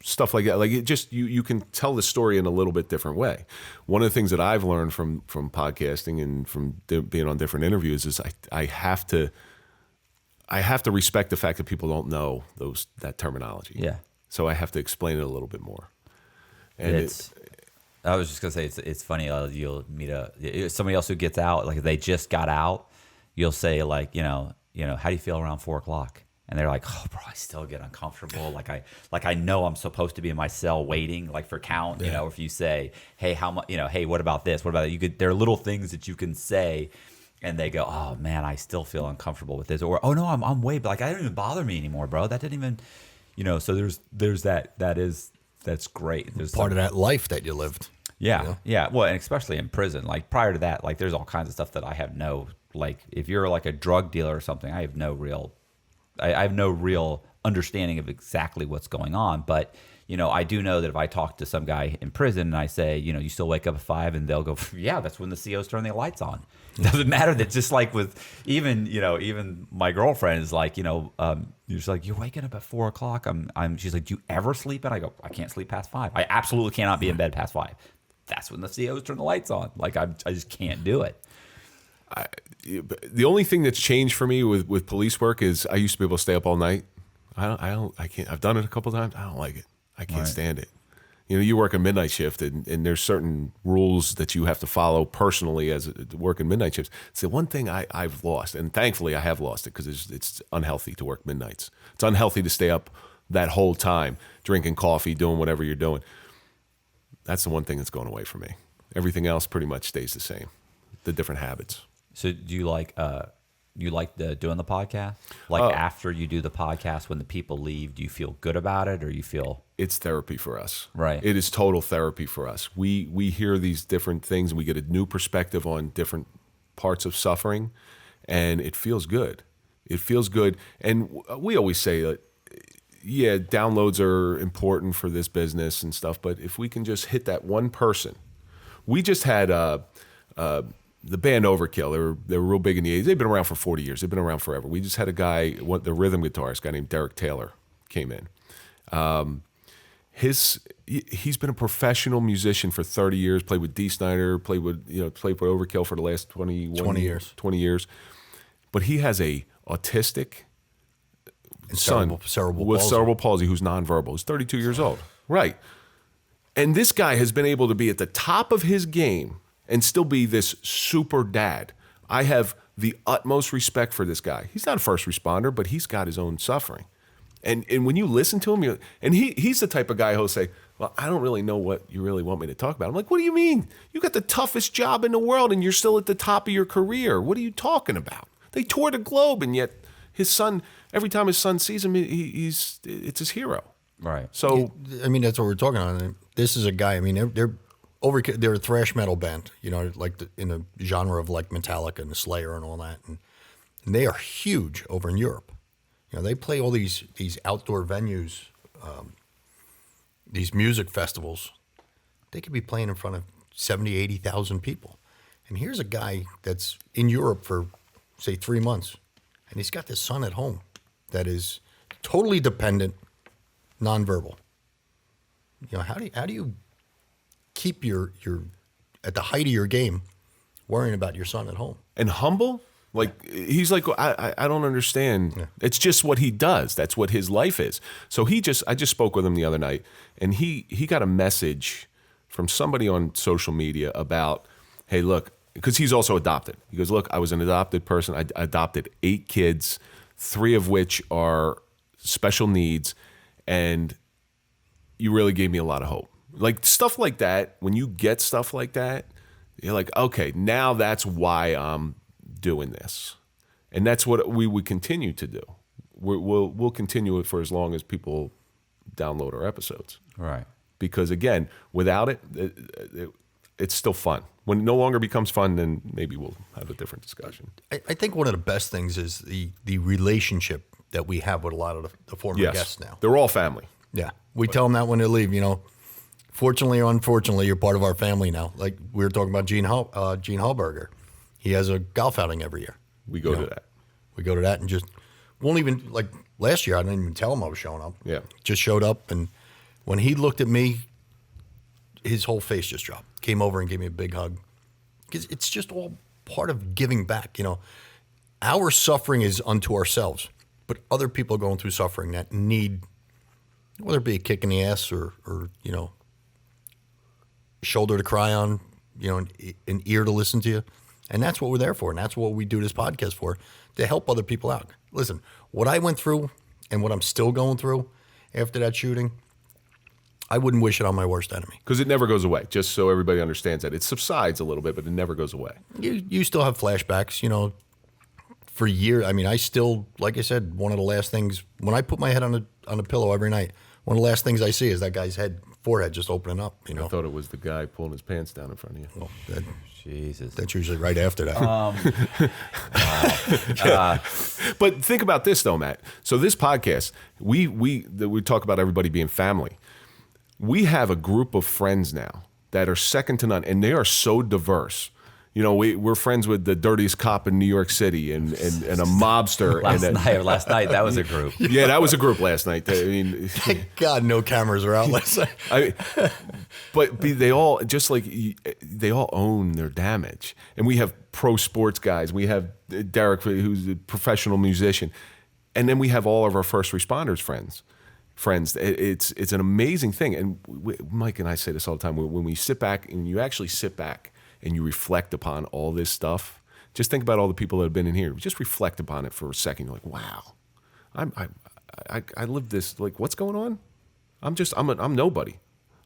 stuff like that. Like it just, you can tell the story in a little bit different way. One of the things that I've learned from podcasting and from being on different interviews is I have to respect the fact that people don't know that terminology. Yeah. So I have to explain it a little bit more. And I was just gonna say it's funny. You'll meet somebody else who gets out. Like if they just got out, you'll say like how do you feel around 4:00? And they're like, oh, bro, I still get uncomfortable. Like I know I'm supposed to be in my cell waiting like for count. Yeah. If you say, hey, how much? Hey, what about this? What about that? There are little things that you can say. And they go, oh man, I still feel uncomfortable with this, or oh no, I'm way, but like I don't even bother me anymore, bro. That didn't even, So there's that's great. There's part of that life that you lived. Yeah, yeah. Well, and especially in prison, like prior to that, like there's all kinds of stuff that I have like if you're like a drug dealer or something, I have no real understanding of exactly what's going on, but. I do know that if I talk to some guy in prison and I say, you still wake up at 5, and they'll go, yeah, that's when the COs turn their lights on. It doesn't matter that just like with even my girlfriend is like, you're just like, you're waking up at 4:00. She's like, do you ever sleep? And I go, I can't sleep past 5. I absolutely cannot be in bed past 5. That's when the COs turn the lights on. Like I just can't do it. The only thing that's changed for me with police work is I used to be able to stay up all night. I can't. I've done it a couple times. I don't like it. I can't stand it. You know, you work a midnight shift, and there's certain rules that you have to follow personally as working midnight shifts. It's the one thing I've lost, and thankfully I have lost it because it's unhealthy to work midnights. It's unhealthy to stay up that whole time, drinking coffee, doing whatever you're doing. That's the one thing that's going away from me. Everything else pretty much stays the same, the different habits. So do you like doing the podcast? Like after you do the podcast, when the people leave, do you feel good about it, or you feel it's therapy for us? Right. It is total therapy for us. We hear these different things, and we get a new perspective on different parts of suffering, and it feels good. It feels good, and we always say that. Yeah, downloads are important for this business and stuff, but if we can just hit that one person. We just had the band Overkill. They were real big in the 80s. They've been around for 40 years. They've been around forever. We just had a guy, the rhythm guitarist, guy named Derek Taylor, came in. He's been a professional musician for 30 years, played with Dee Snider, played with Overkill for the last 20 years. But he has a autistic son cerebral palsy who's nonverbal. He's 32 years old. Right. And this guy has been able to be at the top of his game and still be this super dad. I have the utmost respect for this guy. He's not a first responder, but he's got his own suffering. And when you listen to him, he's the type of guy who'll say, well, I don't really know what you really want me to talk about. I'm like, what do you mean? You got the toughest job in the world and you're still at the top of your career. What are you talking about? They tour the globe, and yet his son, every time his son sees him, it's his hero. Right. So I mean, that's what we're talking about. This is a guy. I mean, they're a thrash metal band. You know, like in the genre of like Metallica and Slayer and all that, and they are huge over in Europe. You know, they play all these outdoor venues, these music festivals. They could be playing in front of 70,000, 80,000 people. And here's a guy that's in Europe for, say, 3 months, and he's got this son at home that is totally dependent, nonverbal. You know, how do you keep your at the height of your game, worrying about your son at home and humble? Like he's like, I don't understand. Yeah. It's just what he does. That's what his life is. So I just spoke with him the other night, and he got a message from somebody on social media about, hey, look, because he's also adopted. He goes, look, I was an adopted person. I adopted 8 kids, 3 of which are special needs, and you really gave me a lot of hope. Like stuff like that, when you get stuff like that, you're like, okay, now that's why I'm doing this. And that's what we would continue to do. We'll continue it for as long as people download our episodes. Right. Because again, without it, it's still fun. When it no longer becomes fun, then maybe we'll have a different discussion. I think one of the best things is the relationship that we have with a lot of the former guests now. They're all family. Yeah. We tell them that when they leave, you know. Fortunately or unfortunately, you're part of our family now. Like we were talking about Gene Hallberger. He has a golf outing every year. We go to that. We go to that and just won't even, like last year, I didn't even tell him I was showing up. Yeah. Just showed up, and when he looked at me, his whole face just dropped. Came over and gave me a big hug. Because it's just all part of giving back, you know. Our suffering is unto ourselves, but other people are going through suffering that need, whether it be a kick in the ass or you know, shoulder to cry on, you know, an ear to listen to you. And that's what we're there for. And that's what we do this podcast for, to help other people out. Listen, what I went through and what I'm still going through after that shooting, I wouldn't wish it on my worst enemy. Because it never goes away, just so everybody understands that. It subsides a little bit, but it never goes away. You still have flashbacks, you know, for years. I mean, I still, like I said, one of the last things, when I put my head on a pillow every night, one of the last things I see is that guy's forehead just opening up, you know. I thought it was the guy pulling his pants down in front of you. Well, Jesus. That's usually right after that. But think about this, though, Matt. So this podcast, we talk about everybody being family. We have a group of friends now that are second to none, and they are so diverse. You know, we're friends with the dirtiest cop in New York City and a mobster. Last night, that was a group. Yeah, that was a group last night. I mean, thank God no cameras are out last night. But they all, just like, they all own their damage. And we have pro sports guys. We have Derek, who's a professional musician. And then we have all of our first responders friends. friends. It's an amazing thing. And Mike and I say this all the time. When we sit back and you actually sit back and you reflect upon all this stuff, just think about all the people that have been in here. Just reflect upon it for a second. You're like, wow, I lived this. Like, what's going on? I'm nobody.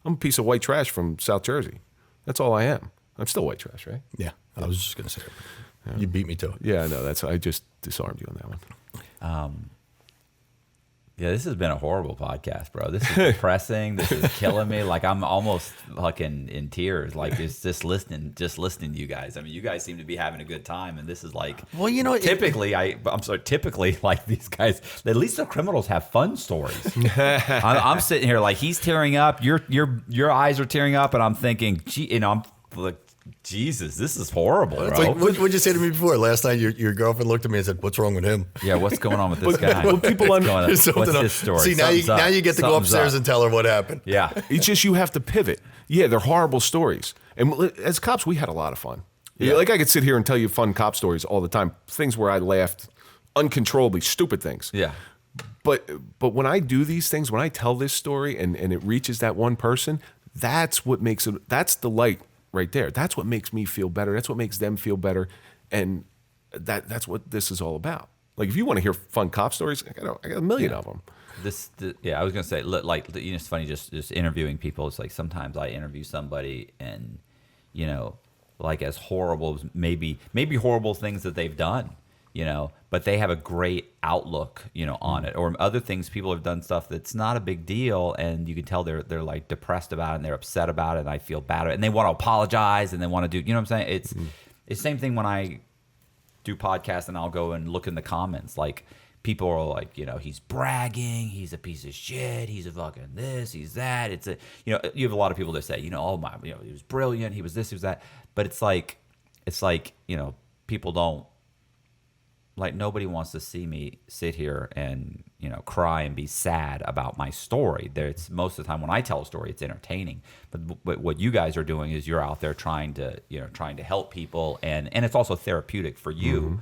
I'm a piece of white trash from South Jersey. That's all I am. I'm still white trash, right? Yeah, I was just gonna say, you beat me to it. Yeah, no, I just disarmed you on that one. Yeah, this has been a horrible podcast, bro. This is depressing. This is killing me. Like, I'm almost fucking in tears. Like, it's just listening to you guys. I mean, you guys seem to be having a good time, and this is like, well, you know, typically, like these guys, at least the criminals have fun stories. I'm sitting here like he's tearing up. Your eyes are tearing up, and I'm thinking, gee, I'm like, Jesus, this is horrible, bro. It's like, what'd you say to me before? Last night, your girlfriend looked at me and said, "What's wrong with him?" Yeah, what's going on with this guy? Well, people what's his story? See, now you get to go upstairs and tell her what happened. Yeah, it's just you have to pivot. Yeah, they're horrible stories, and as cops, we had a lot of fun. Yeah. Like I could sit here and tell you fun cop stories all the time, things where I laughed uncontrollably, stupid things. Yeah. But when I do these things, when I tell this story and it reaches that one person, that's what makes it. That's the light. Right there. That's what makes me feel better. That's what makes them feel better. And that's what this is all about. Like, if you want to hear fun cop stories, I got a million of them. I was going to say, like, you know, it's funny just interviewing people. It's like sometimes I interview somebody and, you know, like as horrible as maybe horrible things that they've done, you know, but they have a great outlook, you know, on it. Or other things, people have done stuff that's not a big deal, and you can tell they're like depressed about it and they're upset about it, and I feel bad, and they want to apologize and they want to do, you know what I'm saying? It's the same thing when I do podcasts and I'll go and look in the comments. Like, people are like, you know, he's bragging, he's a piece of shit, he's a fucking this, he's that. It's a, you know, you have a lot of people that say, you know, oh my, you know, he was brilliant, he was this, he was that. But it's like, you know, people don't. Like, nobody wants to see me sit here and, you know, cry and be sad about my story. It's most of the time when I tell a story, it's entertaining. But what you guys are doing is you're out there trying to help people, and it's also therapeutic for you. Mm-hmm.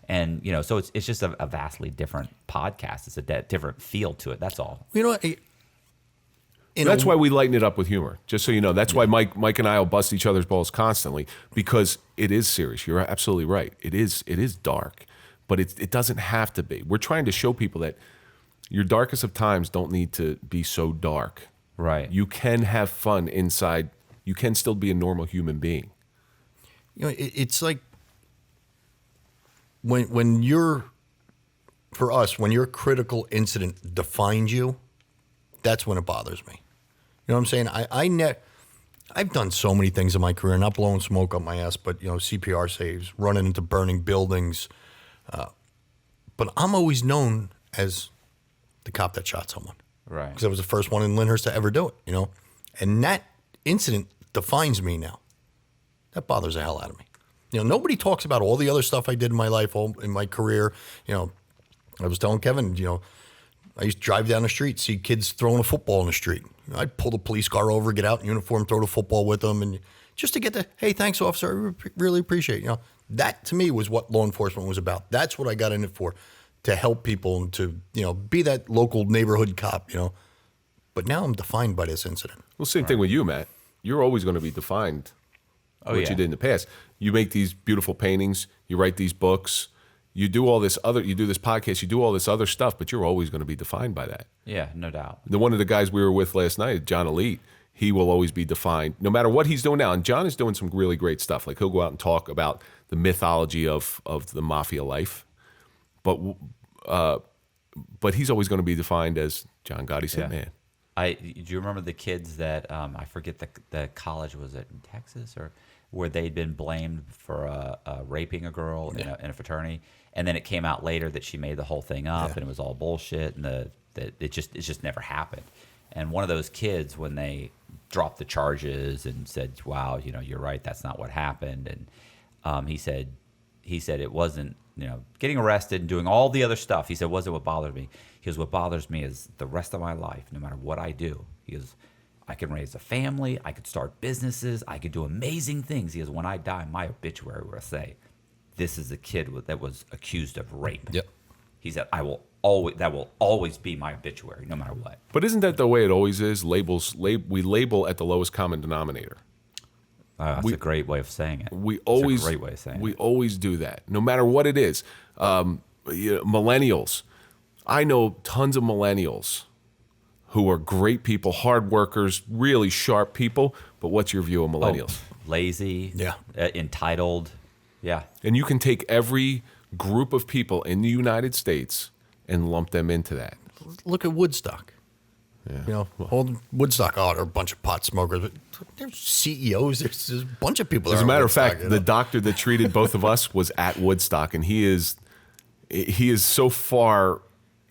And, you know, so it's just a vastly different podcast. It's a different feel to it. That's all. You know what? That's why we lighten it up with humor. Just so you know, that's why Mike and I will bust each other's balls constantly, because it is serious. You're absolutely right. It is dark. But it doesn't have to be. We're trying to show people that your darkest of times don't need to be so dark. Right. You can have fun inside. You can still be a normal human being. You know, it's like when your critical incident defines you, that's when it bothers me. You know what I'm saying? I've done so many things in my career, not blowing smoke up my ass, but, you know, CPR saves, running into burning buildings. But I'm always known as the cop that shot someone. Right. Because I was the first one in Lyndhurst to ever do it, you know? And that incident defines me now. That bothers the hell out of me. You know, nobody talks about all the other stuff I did in my life, in my career. You know, I was telling Kevin, you know, I used to drive down the street, see kids throwing a football in the street. You know, I'd pull the police car over, get out in uniform, throw the football with them, and just to get the, hey, thanks, officer, I really appreciate it. You know, that to me was what law enforcement was about. That's what I got in it for, to help people and to, you know, be that local neighborhood cop, you know. But now I'm defined by this incident. Well, same thing with you, Matt. You're always going to be defined by what you did in the past. You make these beautiful paintings, you write these books, you do all this other, you do this podcast, you do all this other stuff, but you're always going to be defined by that. Yeah, no doubt. One of the guys we were with last night, John Elite, he will always be defined, no matter what he's doing now. And John is doing some really great stuff. Like, he'll go out and talk about the mythology of the mafia life, but he's always going to be defined as John Gotti's hitman. Do you remember the kids that I forget the college, was it in Texas, or where they'd been blamed for raping a girl in a fraternity, and then it came out later that she made the whole thing up and it was all bullshit, and that it just never happened. And one of those kids, when they dropped the charges and said, "Wow, you know, you're right, that's not what happened," and he said it wasn't, you know, getting arrested and doing all the other stuff. He said, wasn't what bothered me. He goes, what bothers me is the rest of my life, no matter what I do. He goes, I can raise a family, I could start businesses, I could do amazing things. He goes, when I die, my obituary will say, this is a kid that was accused of rape. Yep. He said, I will will always be my obituary, no matter what. But isn't that the way it always is? We label at the lowest common denominator. That's a great way of saying it. It's a great way of saying we always do that, no matter what it is. Millennials. I know tons of millennials who are great people, hard workers, really sharp people. But what's your view of millennials? Lazy, entitled, And you can take every group of people in the United States and lump them into that. Look at Woodstock. Yeah. Old Woodstock, they're a bunch of pot smokers. But there's CEOs. There's a bunch of people. As a matter of fact, the doctor that treated both of us was at Woodstock, and he is so far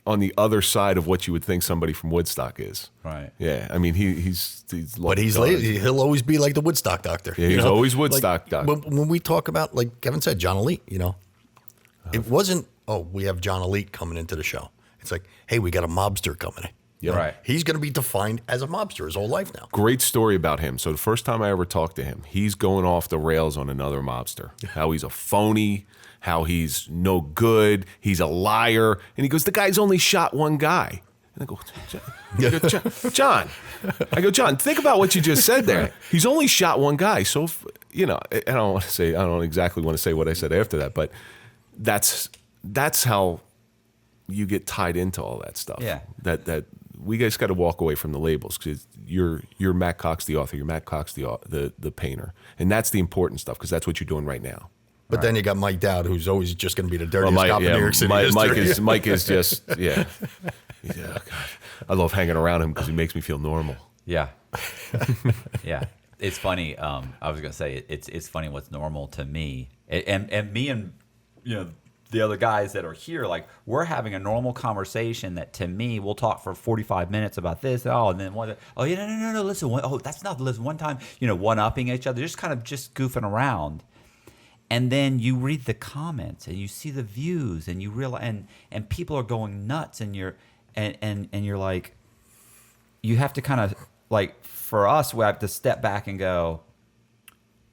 on the other side of what you would think somebody from Woodstock is. Right. Yeah. I mean, he's but he's lazy. He'll always be like the Woodstock doctor. Yeah, he's always Woodstock doctor. When we talk about, like Kevin said, John Elite, it wasn't, we have John Elite coming into the show. It's like, hey, we got a mobster coming in. Right. He's going to be defined as a mobster his whole life now. Great story about him. So the first time I ever talked to him, he's going off the rails on another mobster. How he's a phony, how he's no good, he's a liar. And he goes, the guy's only shot one guy. And I go, John, think about what you just said there. He's only shot one guy. So, I don't exactly want to say what I said after that, but that's how you get tied into all that stuff. Yeah. That we guys got to walk away from the labels, because you're Matt Cox, the author. You're Matt Cox, the painter, and that's the important stuff, because that's what you're doing right now. But then you got Mike Dowd, who's always just going to be the dirtiest cop in New York City history. Mike is just God. I love hanging around him because he makes me feel normal. Yeah, yeah. It's funny. I was going to say it's funny what's normal to me, and me and the other guys that are here, like, we're having a normal conversation that, to me, we'll talk for 45 minutes about this. And then no, listen. That's not listen. One time, one-upping each other, just kind of goofing around. And then you read the comments and you see the views and you realize, and people are going nuts, and you're like, you have to kind of, like, for us, we have to step back and go,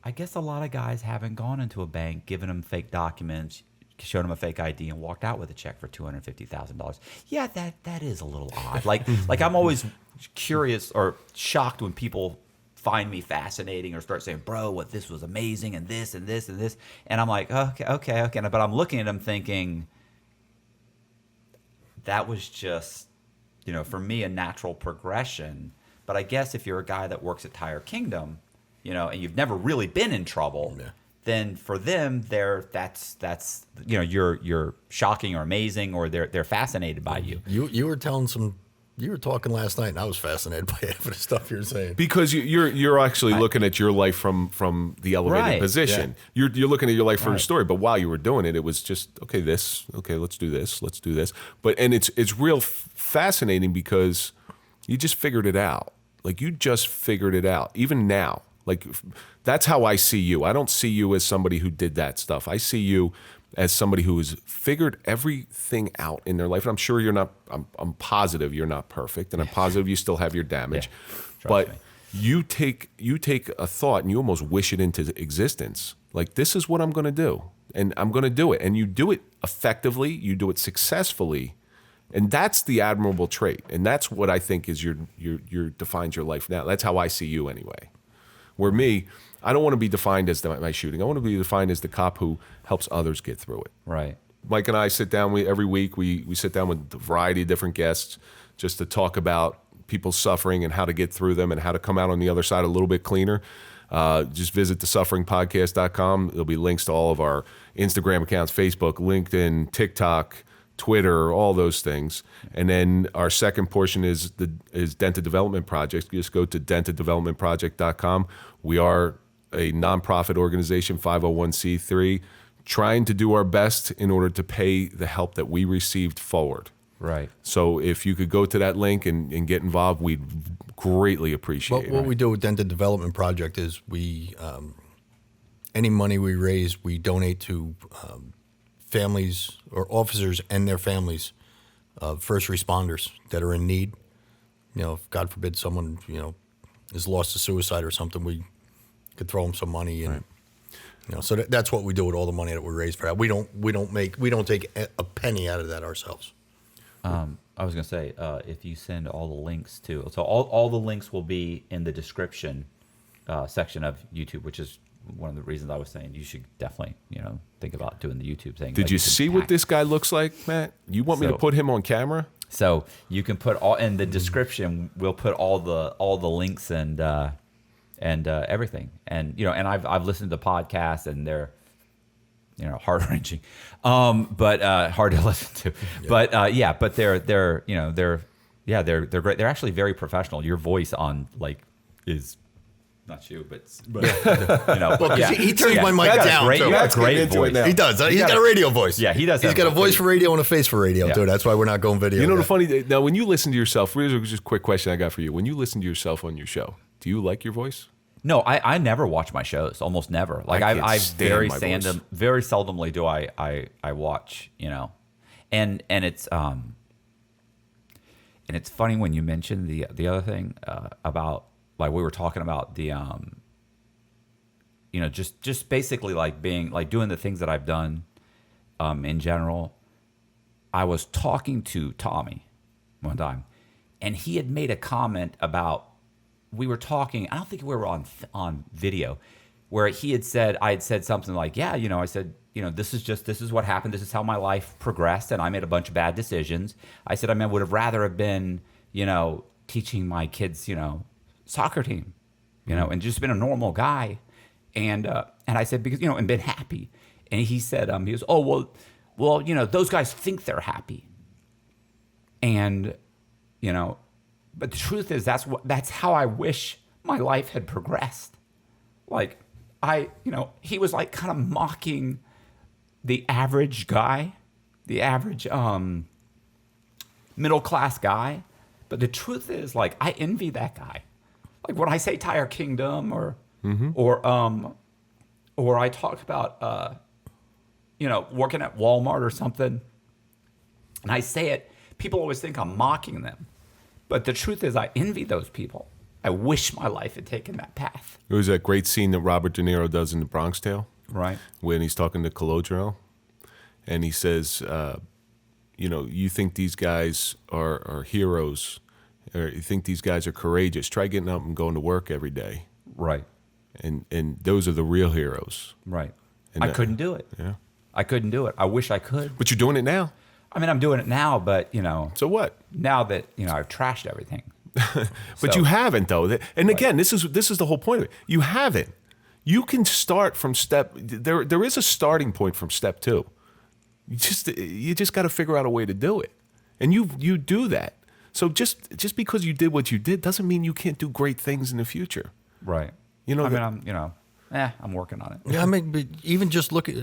I guess a lot of guys haven't gone into a bank, given them fake documents, showed them a fake ID, and walked out with a check for $250,000. Yeah, that is a little odd. Like I'm always curious or shocked when people find me fascinating or start saying, bro, what this was amazing, and this and this and this. And I'm like, okay. But I'm looking at them thinking, that was just, for me, a natural progression. But I guess if you're a guy that works at Tire Kingdom, and you've never really been in trouble, then for them, that's you're shocking or amazing, or they're fascinated by you. You were talking last night, and I was fascinated by half of the stuff you're saying. Because you're actually looking at your life from the elevated position. Yeah. You're looking at your life from a story, but while you were doing it, it was just, let's do this. But it's real fascinating, because you just figured it out. Like, you just figured it out. Even now, like, that's how I see you. I don't see you as somebody who did that stuff. I see you as somebody who has figured everything out in their life. And I'm sure you're not, I'm positive you're not perfect, and I'm positive you still have your damage. Yeah. But you take a thought and you almost wish it into existence. Like, this is what I'm going to do, and I'm going to do it. And you do it effectively, you do it successfully. And that's the admirable trait. And that's what I think is your defines your life now. That's how I see you anyway. Where me, I don't want to be defined as my shooting. I want to be defined as the cop who helps others get through it. Right. Mike and I sit down, every week we sit down with a variety of different guests just to talk about people's suffering and how to get through them and how to come out on the other side a little bit cleaner. Just visit thesufferingpodcast.com. There'll be links to all of our Instagram accounts, Facebook, LinkedIn, TikTok, Twitter, all those things. And then our second portion is Dented Development Project. You just go to denteddevelopmentproject.com. We are a nonprofit organization, 501c3, trying to do our best in order to pay the help that we received forward. Right. So if you could go to that link and get involved, we'd greatly appreciate it. What we do with Dented Development Project is we, any money we raise, we donate to families or officers and their families of first responders that are in need. If God forbid someone, is lost to suicide or something, we could throw them some money, and so that's what we do with all the money that we raise for that. We don't take a penny out of that ourselves. I was gonna say if you send all the links to, so all the links will be in the description section of YouTube, which is one of the reasons I was saying you should definitely think about doing the YouTube thing. Did you see what this guy looks like, Matt? You want me to put him on camera? So you can put all in the description. We'll put all the links and everything. And and I've listened to podcasts, and they're heart wrenching, but hard to listen to. Yeah. But they're great. They're actually very professional. Your voice on is. Not you, but he turns my mic down. You got a great voice. He does. He's got a radio voice. Yeah, he does. He's got a voice for radio and a face for radio too. That's why we're not going video. The funny thing, now when you listen to yourself, here's just a quick question I got for you. When you listen to yourself on your show, do you like your voice? No, I never watch my shows. Almost never. Like I very seldomly do I watch. And it's funny when you mentioned the other thing about. Like we were talking about the, just basically like being like doing the things that I've done, in general. I was talking to Tommy one time, and he had made a comment about. We were talking. I don't think we were on video, where he had said I had said something like, "Yeah, I said, this is what happened. This is how my life progressed, and I made a bunch of bad decisions." I said, I would have rather have been, teaching my kids, soccer team, and just been a normal guy, and I said because and been happy, and he said he goes, oh well those guys think they're happy, and but the truth is that's how I wish my life had progressed. Like he was like kind of mocking the average guy, the average middle class guy, but the truth is like I envy that guy. Like when I say Tire Kingdom or I talk about working at Walmart or something, and I say it, people always think I'm mocking them. But the truth is I envy those people. I wish my life had taken that path. It was that great scene that Robert De Niro does in The Bronx Tale. Right. When he's talking to Colodro, and he says, you think these guys are heroes, or you think these guys are courageous. Try getting up and going to work every day. Right. And those are the real heroes. Right. And I couldn't do it. Yeah. I couldn't do it. I wish I could. But you're doing it now. I mean, I'm doing it now, but So what? Now that I've trashed everything. But you haven't though. And again, this is the whole point of it. You haven't. You can start from there is a starting point from step 2. You just got to figure out a way to do it. And you do that. So just because you did what you did doesn't mean you can't do great things in the future. Right. I'm working on it. Yeah, I mean, but even just look at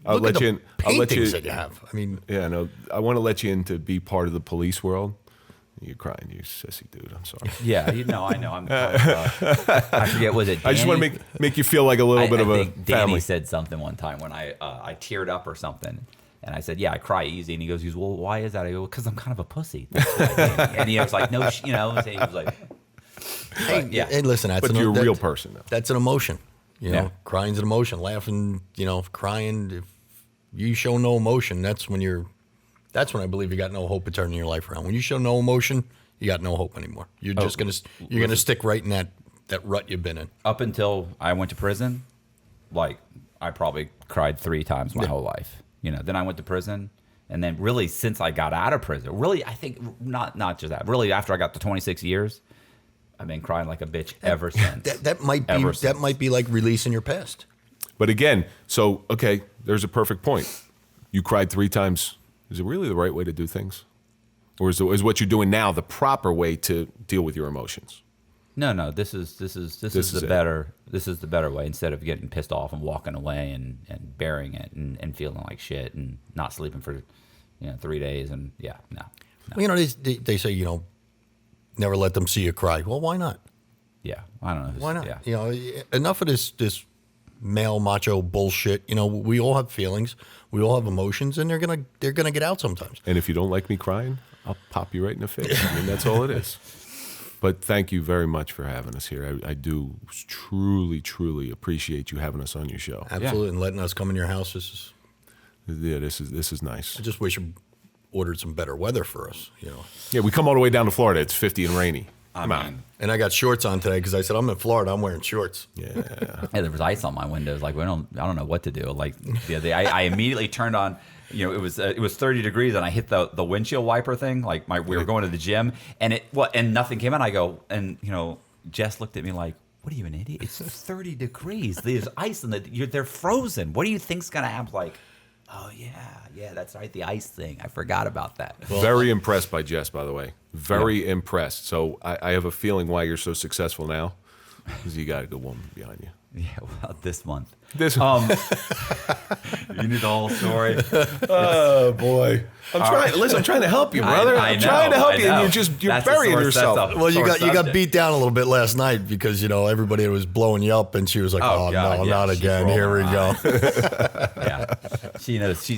I'll let you in. Paintings that you have. I mean, yeah, no, I want to let you in to be part of the police world. You're crying, you sissy dude. I'm sorry. Yeah, I know. I forget. Was it? Danny? I just want to make you feel like a little bit of a family. Danny said something one time when I teared up or something, and I said, "Yeah, I cry easy." And he goes, "Well, why is that?" I go, "Because I'm kind of a pussy." That's what I mean. And he was like, "No, he was like." Hey, listen, you're a real person, though. That's an emotion. Crying's an emotion. Laughing, crying. If you show no emotion, that's when I believe you got no hope of turning your life around. When you show no emotion, you got no hope anymore. You're just gonna stick right in that rut you've been in. Up until I went to prison, like I probably cried 3 times my whole life. Then I went to prison, and then really since I got out of prison, really I think not just that. Really after I got to 26 years, I've been crying like a bitch ever since. That might be like releasing your past. But again, okay, there's a perfect point. You cried 3 times. Is it really the right way to do things? Or is what you're doing now the proper way to deal with your emotions? No. This is the better way. Instead of getting pissed off and walking away and burying it and feeling like shit and not sleeping for 3 days and no. Well, they say never let them see you cry. Well, why not? Yeah, I don't know. Why not? Yeah. Enough of this male macho bullshit. We all have feelings, we all have emotions, and they're gonna get out sometimes. And if you don't like me crying, I'll pop you right in the face. I mean, that's all it is. But thank you very much for having us here. I do truly, truly appreciate you having us on your show. Absolutely, and letting us come in your house. This is this is nice. I just wish ordered some better weather for us. Yeah, we come all the way down to Florida. It's 50 and rainy. Come on. And I got shorts on today because I said I'm in Florida. I'm wearing shorts. Yeah. Yeah, there was ice on my windows. Like I don't know what to do. Like the other day, I immediately turned on. It was 30 degrees, and I hit the windshield wiper thing. Like we were going to the gym, and nothing came out. I go, and Jess looked at me like, "What are you, an idiot? It's 30 degrees. There's ice in they're frozen. What do you think's gonna happen?" Like, oh yeah, that's right, the ice thing. I forgot about that. Well, very impressed by Jess, by the way. Very impressed. So I have a feeling why you're so successful now, because you got a good woman behind you. Yeah, well, this month. You need the whole story. Oh boy, I'm trying to help you, brother. I'm trying to help you, and you're burying yourself. Well, you got beat down a little bit last night because everybody was blowing you up, and she was like, "Oh, God, no, not again. Here we go." Yeah, she knows.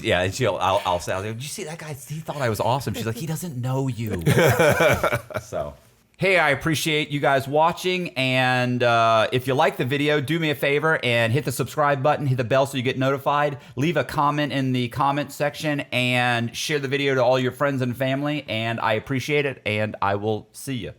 I'll say, "Did you see that guy? He thought I was awesome." She's like, "He doesn't know you." So. Hey, I appreciate you guys watching, and if you like the video, do me a favor and hit the subscribe button, hit the bell so you get notified, leave a comment in the comment section, and share the video to all your friends and family, and I appreciate it, and I will see you.